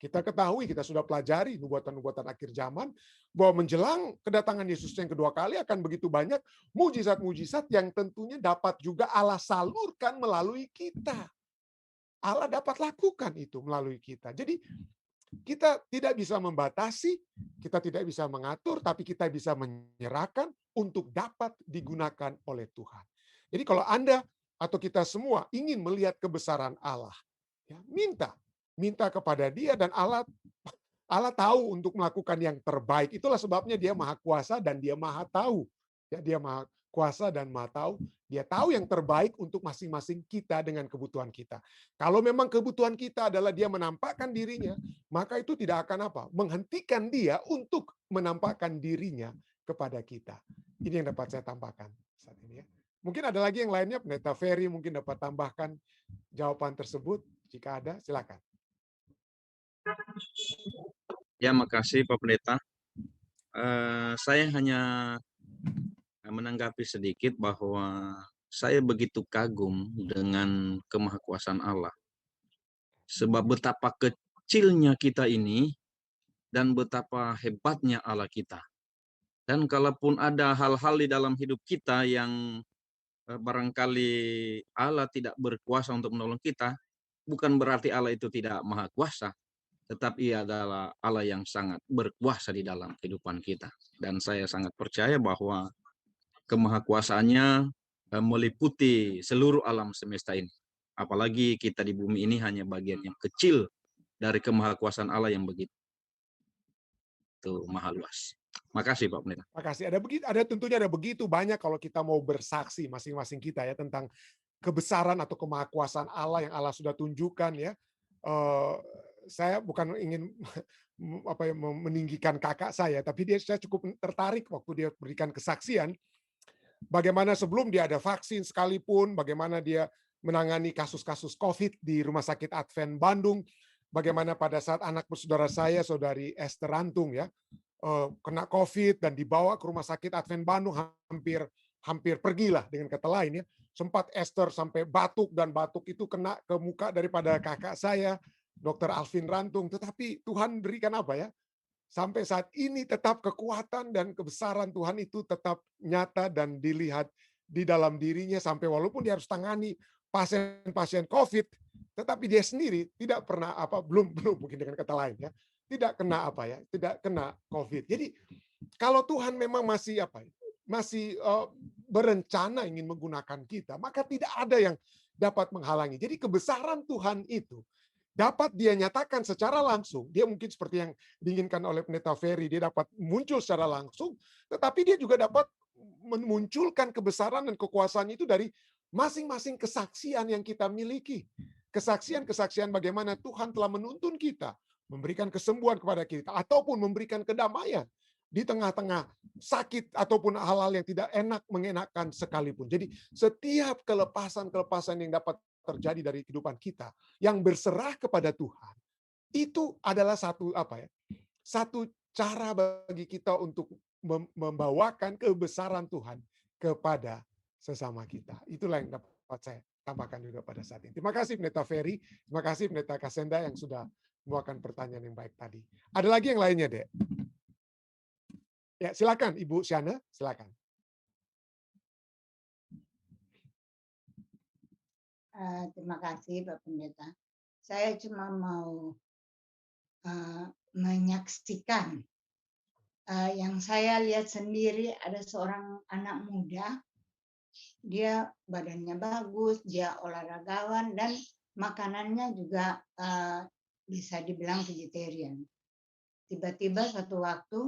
Kita ketahui, kita sudah pelajari nubuatan-nubuatan akhir zaman, bahwa menjelang kedatangan Yesus yang kedua kali akan begitu banyak mujizat-mujizat yang tentunya dapat juga Allah salurkan melalui kita. Allah dapat lakukan itu melalui kita. Jadi kita tidak bisa membatasi, kita tidak bisa mengatur, tapi kita bisa menyerahkan untuk dapat digunakan oleh Tuhan. Jadi kalau Anda atau kita semua ingin melihat kebesaran Allah, ya, minta kepada Dia, dan Allah tahu untuk melakukan yang terbaik. Itulah sebabnya Dia Maha Kuasa dan Dia Maha Tahu. Ya, Dia Maha Kuasa dan Maha Tahu. Dia tahu yang terbaik untuk masing-masing kita dengan kebutuhan kita. Kalau memang kebutuhan kita adalah Dia menampakkan dirinya, maka itu tidak akan menghentikan Dia untuk menampakkan dirinya kepada kita. Ini yang dapat saya tambahkan saat ini, ya. Mungkin ada lagi yang lainnya, Pendeta Ferry mungkin dapat tambahkan jawaban tersebut. Jika ada, silakan. Ya, makasih Pak Pendeta. Saya hanya menanggapi sedikit bahwa saya begitu kagum dengan kemahakuasaan Allah. Sebab betapa kecilnya kita ini dan betapa hebatnya Allah kita. Dan kalaupun ada hal-hal di dalam hidup kita yang barangkali Allah tidak berkuasa untuk menolong kita, bukan berarti Allah itu tidak maha kuasa, tetapi Ia adalah Allah yang sangat berkuasa di dalam kehidupan kita. Dan saya sangat percaya bahwa kemahakuasaannya meliputi seluruh alam semesta ini. Apalagi kita di bumi ini hanya bagian yang kecil dari kemahakuasaan Allah yang begitu maha luas. Makasih Pak Pendeta. Makasih. Tentunya ada begitu banyak kalau kita mau bersaksi masing-masing kita ya tentang kebesaran atau kemahakuasaan Allah yang Allah sudah tunjukkan, ya. Saya bukan ingin meninggikan kakak saya, tapi saya cukup tertarik waktu dia berikan kesaksian bagaimana sebelum dia ada vaksin sekalipun, bagaimana dia menangani kasus-kasus COVID di Rumah Sakit Advent Bandung, bagaimana pada saat anak bersaudara saya, Saudari Esther Rantung, ya, kena COVID dan dibawa ke Rumah Sakit Advent Bandung, hampir pergilah dengan kata lain, ya. Sempat Esther sampai batuk, dan batuk itu kena ke muka daripada kakak saya, Dr. Alvin Rantung. Tetapi Tuhan berikan apa, ya? Sampai saat ini tetap kekuatan dan kebesaran Tuhan itu tetap nyata dan dilihat di dalam dirinya, sampai walaupun dia harus tangani pasien-pasien COVID, tetapi dia sendiri tidak pernah belum mungkin dengan kata lain, ya, tidak kena COVID. Jadi kalau Tuhan memang masih berencana ingin menggunakan kita, maka tidak ada yang dapat menghalangi. Jadi kebesaran Tuhan itu dapat dia nyatakan secara langsung. Dia mungkin seperti yang diinginkan oleh Pendeta Ferry, dia dapat muncul secara langsung, tetapi dia juga dapat memunculkan kebesaran dan kekuasaan itu dari masing-masing kesaksian yang kita miliki. Kesaksian-kesaksian bagaimana Tuhan telah menuntun kita, memberikan kesembuhan kepada kita, ataupun memberikan kedamaian di tengah-tengah sakit ataupun hal-hal yang tidak mengenakan sekalipun. Jadi setiap kelepasan-kelepasan yang dapat terjadi dari kehidupan kita yang berserah kepada Tuhan, itu adalah satu cara bagi kita untuk membawakan kebesaran Tuhan kepada sesama kita. Itulah yang dapat saya tambahkan juga pada saat ini. Terima kasih Pendeta Ferry, terima kasih Pendeta Kasenda yang sudah membawakan pertanyaan yang baik tadi. Ada lagi yang lainnya, Dek? Ya, silakan Ibu Syana, silakan. Terima kasih Pak Pendeta. Saya cuma mau menyaksikan yang saya lihat sendiri, ada seorang anak muda, dia badannya bagus, dia olahragawan, dan makanannya juga bisa dibilang vegetarian. Tiba-tiba suatu waktu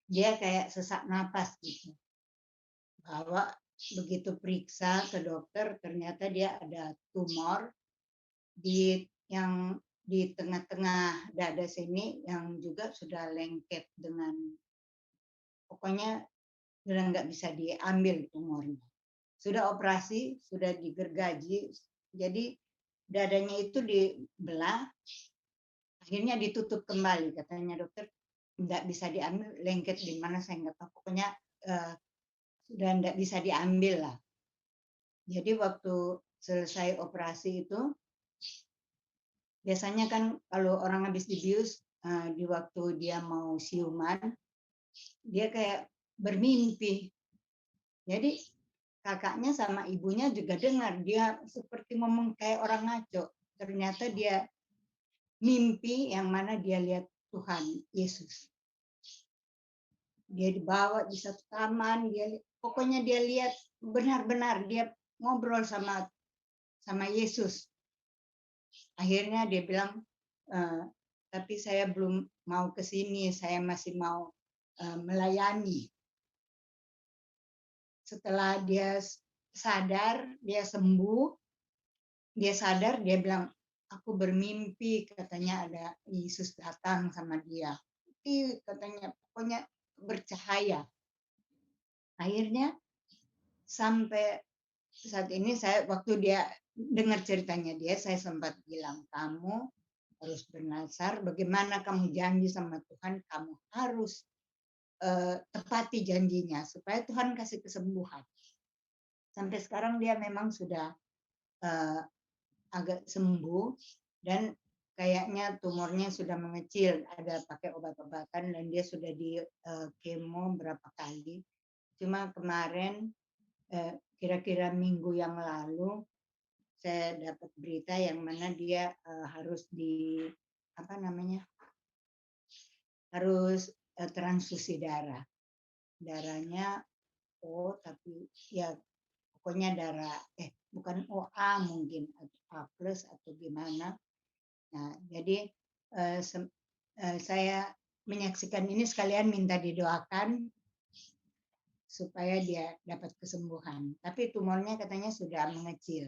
dia kayak sesak napas gitu. Bahwa begitu periksa ke dokter, ternyata dia ada tumor di tengah-tengah dada sini yang juga sudah lengket dengan, pokoknya sudah nggak bisa diambil tumornya. Sudah operasi, sudah digergaji, jadi dadanya itu dibelah, akhirnya ditutup kembali, katanya dokter nggak bisa diambil, lengket di mana saya nggak tahu, pokoknya sudah nggak bisa diambil lah. Jadi waktu selesai operasi itu, biasanya kan kalau orang habis dibius, di waktu dia mau siuman, dia kayak bermimpi. Jadi kakaknya sama ibunya juga dengar, dia seperti ngomong kayak orang ngaco. Ternyata dia mimpi yang mana dia lihat Tuhan Yesus. Dia dibawa di satu taman, pokoknya dia lihat benar-benar dia ngobrol sama Yesus. Akhirnya dia bilang, tapi saya belum mau ke sini, saya masih mau melayani. Setelah dia sadar, dia sembuh, dia sadar, dia bilang, aku bermimpi, katanya ada Yesus datang sama dia. Katanya, pokoknya bercahaya. Akhirnya sampai saat ini waktu dia dengar ceritanya dia, saya sempat bilang, kamu harus bernasar, bagaimana kamu janji sama Tuhan, kamu harus tepati janjinya, supaya Tuhan kasih kesembuhan. Sampai sekarang dia memang sudah agak sembuh, dan kayaknya tumornya sudah mengecil, ada pakai obat-obatan, dan dia sudah di kemo berapa kali. Cuma kemarin, kira-kira minggu yang lalu, saya dapat berita yang mana dia harus harus transfusi darah. Darahnya O, tapi ya pokoknya darah bukan OA mungkin, atau A plus atau gimana. Nah, jadi saya menyaksikan ini sekalian minta didoakan supaya dia dapat kesembuhan. Tapi tumornya katanya sudah mengecil.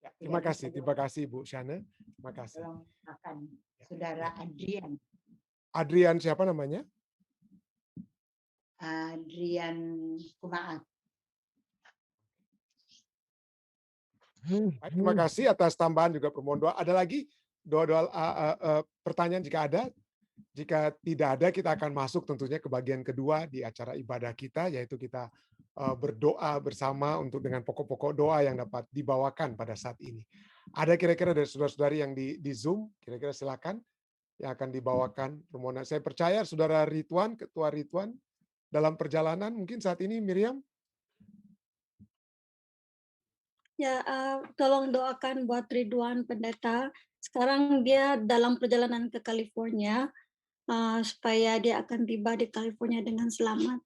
Ya, terima kasih Bu Shana. Terima kasih. Tolong akan saudara Adrian. Adrian siapa namanya? Adrian Kumaat. Baik, terima kasih atas tambahan juga permohonan doa. Ada lagi doa-doa pertanyaan jika ada? Jika tidak ada, kita akan masuk tentunya ke bagian kedua di acara ibadah kita, yaitu kita berdoa bersama untuk dengan pokok-pokok doa yang dapat dibawakan pada saat ini. Ada kira-kira dari saudara-saudari yang di Zoom, kira-kira silakan yang akan dibawakan permohonan. Saya percaya Saudara Ridwan, Ketua Ridwan, dalam perjalanan mungkin saat ini, Miriam? Ya, tolong doakan buat Ridwan Pendeta. Sekarang dia dalam perjalanan ke California, supaya dia akan tiba di California dengan selamat.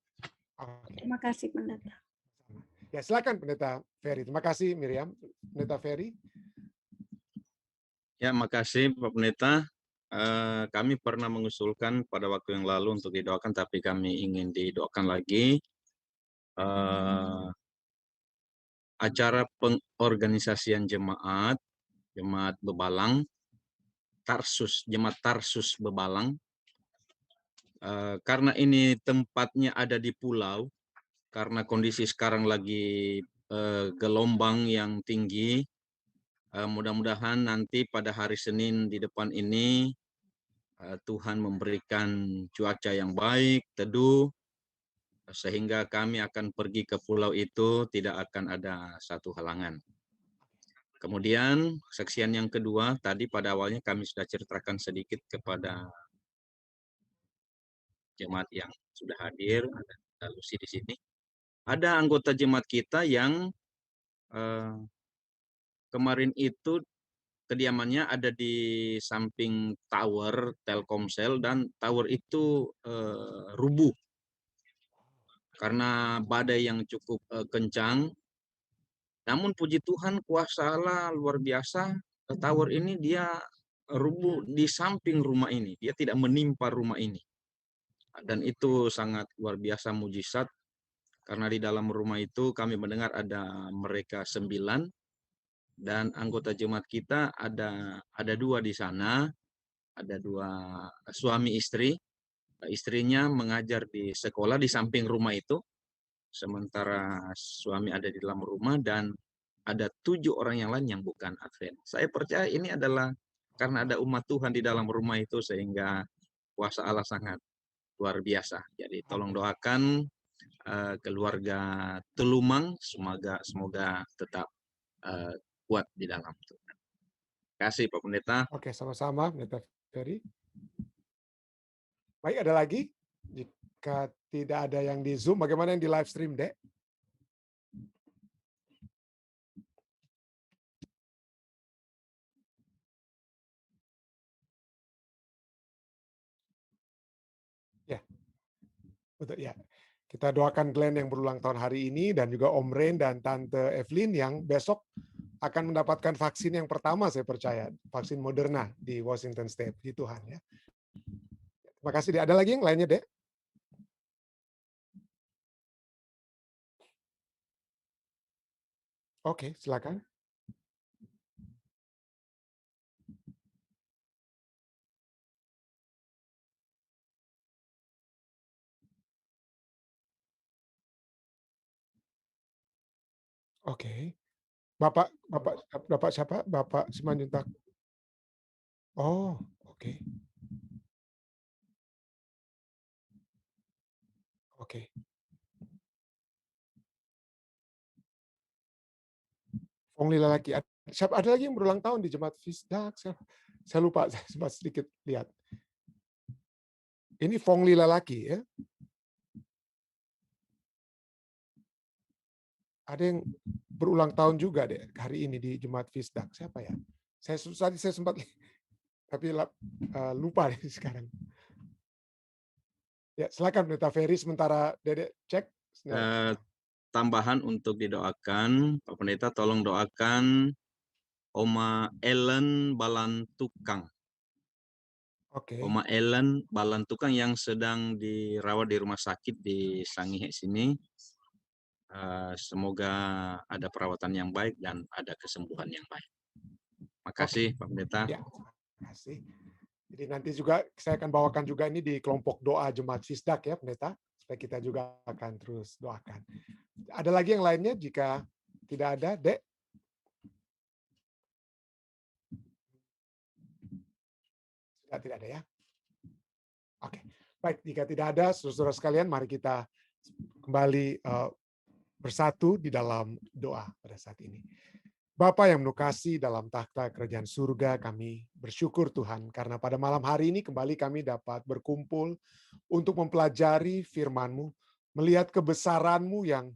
Terima kasih, Pendeta. Ya, silakan Pendeta Ferry. Terima kasih Miriam. Pendeta Ferry. Ya, makasih Pak Pendeta. Kami pernah mengusulkan pada waktu yang lalu untuk didoakan, tapi kami ingin didoakan lagi. Acara pengorganisasian jemaat Bebalang, jemaat Tarsus Bebalang. Karena ini tempatnya ada di pulau, karena kondisi sekarang lagi gelombang yang tinggi, mudah-mudahan nanti pada hari Senin di depan ini Tuhan memberikan cuaca yang baik, teduh, sehingga kami akan pergi ke pulau itu tidak akan ada satu halangan. Kemudian saksian yang kedua, tadi pada awalnya kami sudah ceritakan sedikit kepada jemaat yang sudah hadir, ada Lucy di sini. Ada anggota jemaat kita yang kemarin itu kediamannya ada di samping tower Telkomsel, dan tower itu rubuh karena badai yang cukup kencang. Namun puji Tuhan, kuasa Allah luar biasa. Tower ini dia rubuh di samping rumah ini, dia tidak menimpa rumah ini. Dan itu sangat luar biasa mujizat, karena di dalam rumah itu kami mendengar ada mereka 9, dan anggota jemaat kita ada 2 di sana, ada 2 suami istri. Istrinya mengajar di sekolah di samping rumah itu, sementara suami ada di dalam rumah, dan ada 7 orang yang lain yang bukan Advent. Saya percaya ini adalah karena ada umat Tuhan di dalam rumah itu, sehingga kuasa Allah sangat luar biasa. Jadi tolong doakan keluarga Tulumang, semoga tetap kuat di dalam Tuhan. Kasih Pak Pendeta. Oke, sama-sama, Pendeta Ferry. Baik, ada lagi? Jika tidak ada yang di Zoom, bagaimana yang di live stream, Dek? Ya, betul ya. Kita doakan Glenn yang berulang tahun hari ini dan juga Om Rain dan Tante Evelyn yang besok akan mendapatkan vaksin yang pertama, saya percaya, vaksin Moderna di Washington State. Di Tuhan ya. Terima kasih, Dek. Ada lagi yang lainnya, Dek? Oke, silakan. Oke. Bapak siapa? Bapak Simanjuntak. Oh, oke. Oke. Fong Lila lagi. Siapa ada lagi yang berulang tahun di Jemaat Fisdak? Saya lupa, saya sempat sedikit lihat. Ini Fong Lila lagi ya. Ada yang berulang tahun juga deh hari ini di Jemaat Fisdak. Siapa ya? Saya sempat tapi lupa deh sekarang. Ya, silakan Pendeta Ferry sementara Dedek cek. Tambahan untuk didoakan, Pak Pendeta tolong doakan Oma Ellen Balantukang. Oke. Oma Ellen Balantukang yang sedang dirawat di rumah sakit di Sangihe sini. Semoga ada perawatan yang baik dan ada kesembuhan yang baik. Makasih Pak Pendeta. Ya, terima kasih. Jadi nanti juga saya akan bawakan juga ini di kelompok doa Jemaat Fisdak ya Pendeta, supaya kita juga akan terus doakan. Ada lagi yang lainnya jika tidak ada, Dek? Sudah tidak ada ya? Oke, baik. Jika tidak ada, saudara-saudara sekalian, mari kita kembali bersatu di dalam doa pada saat ini. Bapa yang menukasi dalam takhta kerajaan surga, kami bersyukur Tuhan karena pada malam hari ini kembali kami dapat berkumpul untuk mempelajari firman-Mu, melihat kebesaran-Mu yang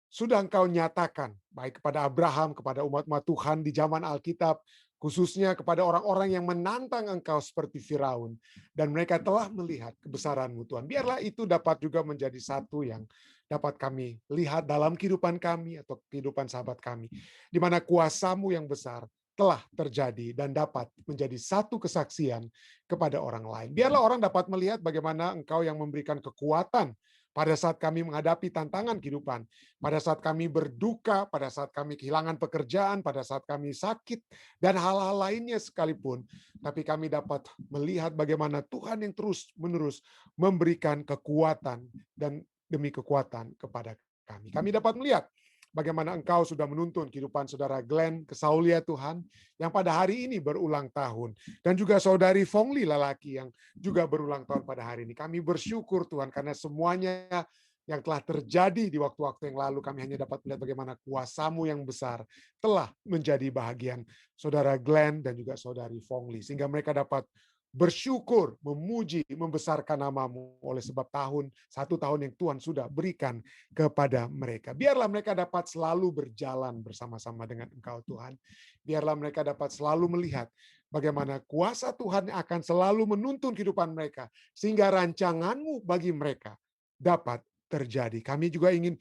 sudah Engkau nyatakan baik kepada Abraham, kepada umat-umat Tuhan di zaman Alkitab, khususnya kepada orang-orang yang menantang Engkau seperti Firaun, dan mereka telah melihat kebesaran-Mu Tuhan. Biarlah itu dapat juga menjadi satu yang dapat kami lihat dalam kehidupan kami atau kehidupan sahabat kami, di mana kuasa-Mu yang besar telah terjadi dan dapat menjadi satu kesaksian kepada orang lain. Biarlah orang dapat melihat bagaimana Engkau yang memberikan kekuatan pada saat kami menghadapi tantangan kehidupan, pada saat kami berduka, pada saat kami kehilangan pekerjaan, pada saat kami sakit, dan hal-hal lainnya sekalipun. Tapi kami dapat melihat bagaimana Tuhan yang terus-menerus memberikan kekuatan dan demi kekuatan kepada kami. Kami dapat melihat bagaimana Engkau sudah menuntun kehidupan saudara Glenn Kesaulia Tuhan, yang pada hari ini berulang tahun. Dan juga saudari Fongli lelaki yang juga berulang tahun pada hari ini. Kami bersyukur Tuhan karena semuanya yang telah terjadi di waktu-waktu yang lalu, kami hanya dapat melihat bagaimana kuasa-Mu yang besar telah menjadi bahagian saudara Glenn dan juga saudari Fongli. Sehingga mereka dapat bersyukur, memuji, membesarkan nama-Mu oleh sebab satu tahun yang Tuhan sudah berikan kepada mereka. Biarlah mereka dapat selalu berjalan bersama-sama dengan Engkau Tuhan. Biarlah mereka dapat selalu melihat bagaimana kuasa Tuhan yang akan selalu menuntun kehidupan mereka, sehingga rancangan-Mu bagi mereka dapat terjadi. Kami juga ingin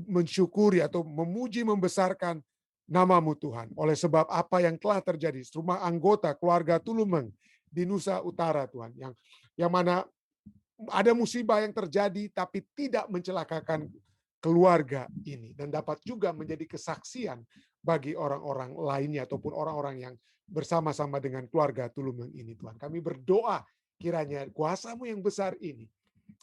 mensyukuri atau memuji, membesarkan nama-Mu Tuhan, oleh sebab apa yang telah terjadi rumah anggota keluarga Tulumeng di Nusa Utara Tuhan, yang mana ada musibah yang terjadi tapi tidak mencelakakan keluarga ini, dan dapat juga menjadi kesaksian bagi orang-orang lainnya ataupun orang-orang yang bersama-sama dengan keluarga Tulumeng ini Tuhan. Kami berdoa kiranya kuasa-Mu yang besar ini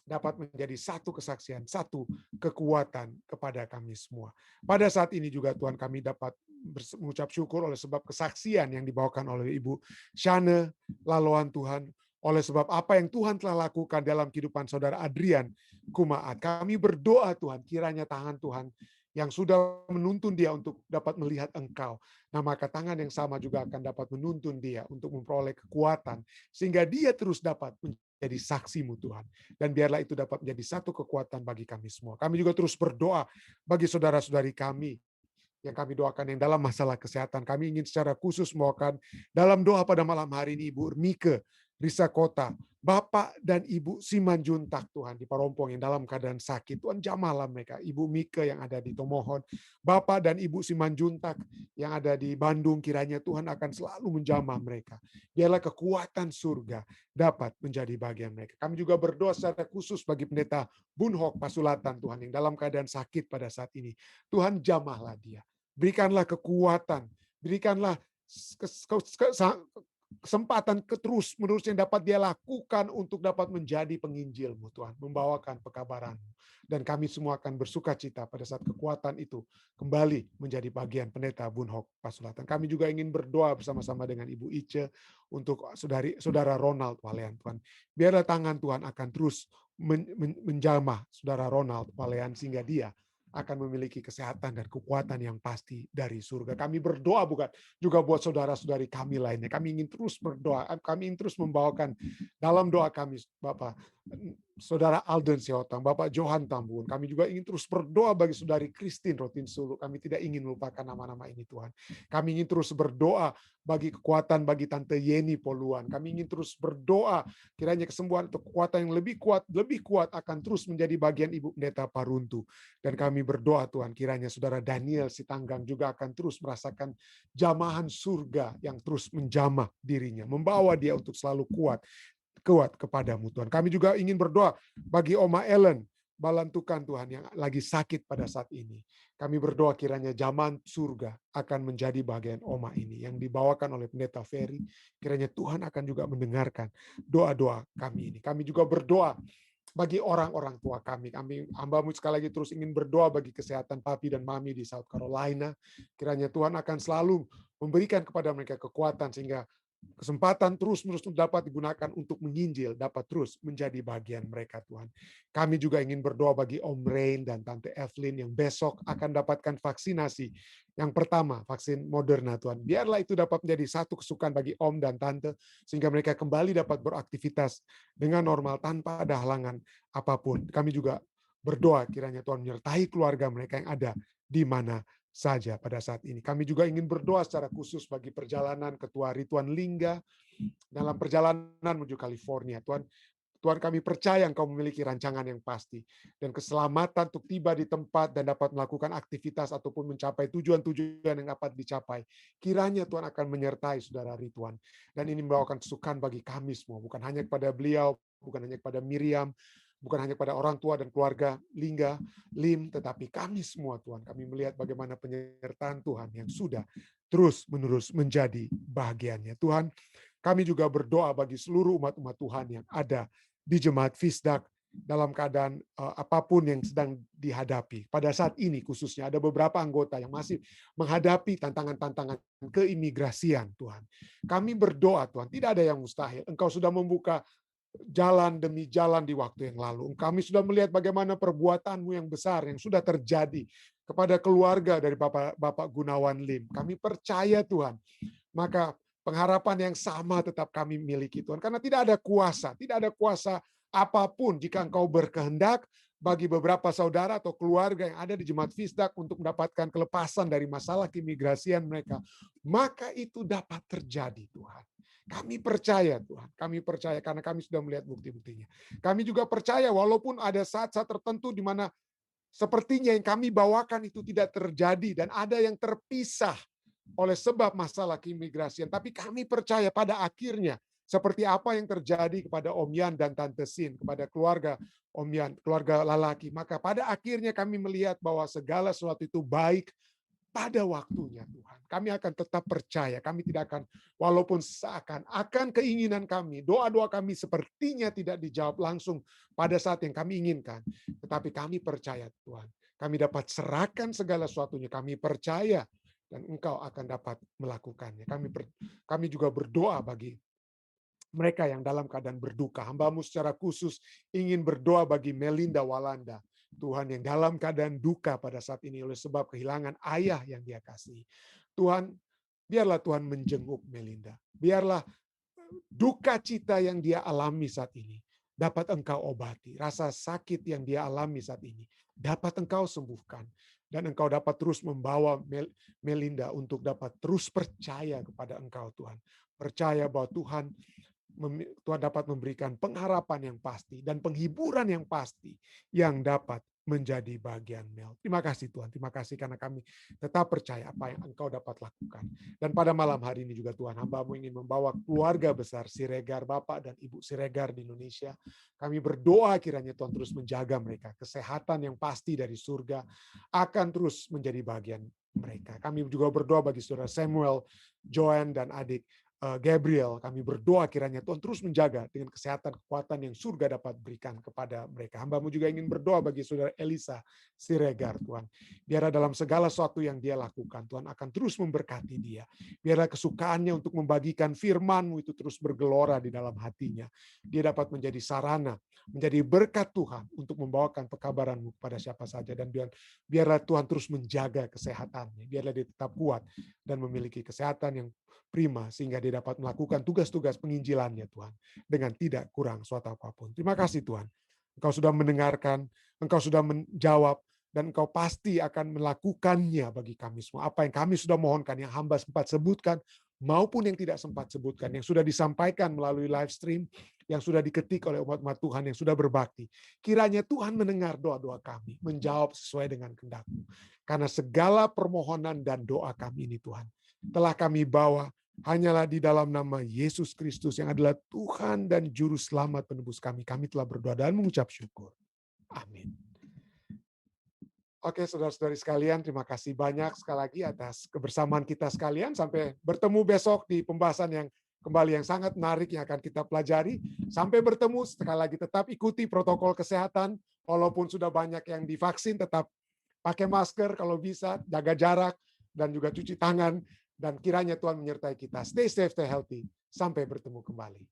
dapat menjadi satu kesaksian, satu kekuatan kepada kami semua. Pada saat ini juga Tuhan, kami dapat mengucap syukur oleh sebab kesaksian yang dibawakan oleh Ibu Shane Laloan Tuhan, oleh sebab apa yang Tuhan telah lakukan dalam kehidupan saudara Adrian Kumaat. Kami berdoa Tuhan, kiranya tangan Tuhan yang sudah menuntun dia untuk dapat melihat Engkau. Nah, maka tangan yang sama juga akan dapat menuntun dia untuk memperoleh kekuatan, sehingga dia terus dapat menjadi saksi-Mu Tuhan. Dan biarlah itu dapat menjadi satu kekuatan bagi kami semua. Kami juga terus berdoa bagi saudara-saudari kami yang kami doakan yang dalam masalah kesehatan. Kami ingin secara khusus membawakan dalam doa pada malam hari ini Ibu Mike Risa Kota, Bapak dan Ibu Simanjuntak Tuhan di Parompong yang dalam keadaan sakit. Tuhan jamahlah mereka. Ibu Mike yang ada di Tomohon, Bapak dan Ibu Simanjuntak yang ada di Bandung, kiranya Tuhan akan selalu menjamah mereka. Biarlah kekuatan surga dapat menjadi bagian mereka. Kami juga berdoa secara khusus bagi pendeta Bunhok Pasulatan Tuhan yang dalam keadaan sakit pada saat ini. Tuhan jamahlah dia. Berikanlah kekuatan, berikanlah kesempatan terus menerus yang dapat dia lakukan untuk dapat menjadi penginjil-Mu Tuhan, membawakan pekabaran-Mu. Dan kami semua akan bersuka cita pada saat kekuatan itu kembali menjadi bagian pendeta Bunhok Pasulatan. Kami juga ingin berdoa bersama-sama dengan Ibu Ice untuk saudara Ronald Walean Tuhan. Biarlah tangan Tuhan akan terus menjamah saudara Ronald Walean sehingga dia akan memiliki kesehatan dan kekuatan yang pasti dari surga. Kami berdoa bukan juga buat saudara-saudari kami lainnya. Kami ingin terus berdoa, kami ingin terus membawakan dalam doa kami, Bapak Saudara Alden Siotang, Bapak Johan Tambun. Kami juga ingin terus berdoa bagi saudari Christine Rotin Sulu. Kami tidak ingin melupakan nama-nama ini Tuhan. Kami ingin terus berdoa bagi kekuatan bagi Tante Yeni Poluan. Kami ingin terus berdoa kiranya kesembuhan atau kekuatan yang lebih kuat akan terus menjadi bagian Ibu Pendeta Paruntu. Dan kami berdoa Tuhan kiranya saudara Daniel Sitanggang juga akan terus merasakan jamahan surga yang terus menjamah dirinya, membawa dia untuk selalu kuat kepadamu Tuhan. Kami juga ingin berdoa bagi Oma Ellen Balantukan Tuhan yang lagi sakit pada saat ini. Kami berdoa kiranya zaman surga akan menjadi bagian Oma ini yang dibawakan oleh Pendeta Ferry. Kiranya Tuhan akan juga mendengarkan doa-doa kami ini. Kami juga berdoa bagi orang-orang tua kami. Kami hamba-Mu sekali lagi terus ingin berdoa bagi kesehatan papi dan mami di South Carolina. Kiranya Tuhan akan selalu memberikan kepada mereka kekuatan sehingga kesempatan terus-menerus dapat digunakan untuk menginjil, dapat terus menjadi bagian mereka Tuhan. Kami juga ingin berdoa bagi Om Rain dan Tante Evelyn yang besok akan dapatkan vaksinasi. Yang pertama, vaksin Moderna Tuhan. Biarlah itu dapat menjadi satu kesukaan bagi Om dan Tante, sehingga mereka kembali dapat beraktivitas dengan normal tanpa ada halangan apapun. Kami juga berdoa kiranya Tuhan menyertai keluarga mereka yang ada di mana saja pada saat ini. Kami juga ingin berdoa secara khusus bagi perjalanan Ketua Rituan Lingga dalam perjalanan menuju California. Tuhan kami percaya Engkau memiliki rancangan yang pasti dan keselamatan untuk tiba di tempat dan dapat melakukan aktivitas ataupun mencapai tujuan-tujuan yang dapat dicapai. Kiranya Tuhan akan menyertai saudara Rituan. Dan ini membawakan kesukaan bagi kami semua, bukan hanya kepada beliau, bukan hanya kepada Miriam, bukan hanya pada orang tua dan keluarga Lingga, Lim, tetapi kami semua Tuhan. Kami melihat bagaimana penyertaan Tuhan yang sudah terus-menerus menjadi bahagiannya. Tuhan, kami juga berdoa bagi seluruh umat-umat Tuhan yang ada di Jemaat Fisdak dalam keadaan apapun yang sedang dihadapi. Pada saat ini khususnya ada beberapa anggota yang masih menghadapi tantangan-tantangan keimigrasian Tuhan. Kami berdoa Tuhan, tidak ada yang mustahil. Engkau sudah membuka jalan demi jalan di waktu yang lalu. Kami sudah melihat bagaimana perbuatan-Mu yang besar yang sudah terjadi kepada keluarga dari Bapak Gunawan Lim. Kami percaya Tuhan, maka pengharapan yang sama tetap kami miliki Tuhan. Karena tidak ada kuasa apapun jika Engkau berkehendak bagi beberapa saudara atau keluarga yang ada di Jemaat Fisdak untuk mendapatkan kelepasan dari masalah keimigrasian mereka. Maka itu dapat terjadi Tuhan. Kami percaya Tuhan, kami percaya karena kami sudah melihat bukti-buktinya. Kami juga percaya walaupun ada saat-saat tertentu di mana sepertinya yang kami bawakan itu tidak terjadi dan ada yang terpisah oleh sebab masalah keimigrasian. Tapi kami percaya pada akhirnya seperti apa yang terjadi kepada Om Yan dan Tante Sin, kepada keluarga Om Yan, keluarga Lalaki. Maka pada akhirnya kami melihat bahwa segala sesuatu itu baik pada waktunya Tuhan. Kami akan tetap percaya, kami tidak akan, walaupun seakan-akan keinginan kami, doa-doa kami sepertinya tidak dijawab langsung pada saat yang kami inginkan. Tetapi kami percaya Tuhan, kami dapat serahkan segala sesuatunya, kami percaya dan Engkau akan dapat melakukannya. Kami juga berdoa bagi mereka yang dalam keadaan berduka. Hamba-Mu secara khusus ingin berdoa bagi Melinda Walanda Tuhan yang dalam keadaan duka pada saat ini oleh sebab kehilangan ayah yang dia kasih. Tuhan, biarlah Tuhan menjenguk Melinda. Biarlah duka cita yang dia alami saat ini dapat Engkau obati. Rasa sakit yang dia alami saat ini dapat Engkau sembuhkan. Dan Engkau dapat terus membawa Melinda untuk dapat terus percaya kepada Engkau, Tuhan. Percaya bahwa Tuhan dapat memberikan pengharapan yang pasti dan penghiburan yang pasti yang dapat menjadi bagian Mel. Terima kasih Tuhan, terima kasih karena kami tetap percaya apa yang Engkau dapat lakukan. Dan pada malam hari ini juga Tuhan, hamba-Mu ingin membawa keluarga besar Siregar, Bapak dan Ibu Siregar di Indonesia. Kami berdoa kiranya Tuhan terus menjaga mereka. Kesehatan yang pasti dari surga akan terus menjadi bagian mereka. Kami juga berdoa bagi saudara Samuel, Joanne dan adik Gabriel, kami berdoa kiranya Tuhan terus menjaga dengan kesehatan, kekuatan yang surga dapat berikan kepada mereka. Hamba-Mu juga ingin berdoa bagi saudara Elisa Siregar, Tuhan. Biarlah dalam segala sesuatu yang dia lakukan, Tuhan akan terus memberkati dia. Biarlah kesukaannya untuk membagikan firman-Mu itu terus bergelora di dalam hatinya. Dia dapat menjadi sarana, menjadi berkat Tuhan untuk membawakan pekabaran-Mu kepada siapa saja. Dan biarlah Tuhan terus menjaga kesehatannya. Biarlah dia tetap kuat dan memiliki kesehatan yang prima sehingga dia dapat melakukan tugas-tugas penginjilannya Tuhan dengan tidak kurang suatu apapun. Terima kasih Tuhan. Engkau sudah mendengarkan, Engkau sudah menjawab, dan Engkau pasti akan melakukannya bagi kami semua. Apa yang kami sudah mohonkan, yang hamba sempat sebutkan, maupun yang tidak sempat sebutkan, yang sudah disampaikan melalui live stream, yang sudah diketik oleh umat-umat Tuhan yang sudah berbakti. Kiranya Tuhan mendengar doa-doa kami, menjawab sesuai dengan kehendak-Mu. Karena segala permohonan dan doa kami ini Tuhan, telah kami bawa hanyalah di dalam nama Yesus Kristus yang adalah Tuhan dan Juru Selamat penebus kami. Kami telah berdoa dan mengucap syukur. Amin. Oke, saudara-saudari sekalian, terima kasih banyak sekali lagi atas kebersamaan kita sekalian. Sampai bertemu besok di pembahasan yang kembali yang sangat menarik yang akan kita pelajari. Sampai bertemu, sekali lagi tetap ikuti protokol kesehatan. Walaupun sudah banyak yang divaksin, tetap pakai masker kalau bisa, jaga jarak, dan juga cuci tangan. Dan kiranya Tuhan menyertai kita. Stay safe, stay healthy. Sampai bertemu kembali.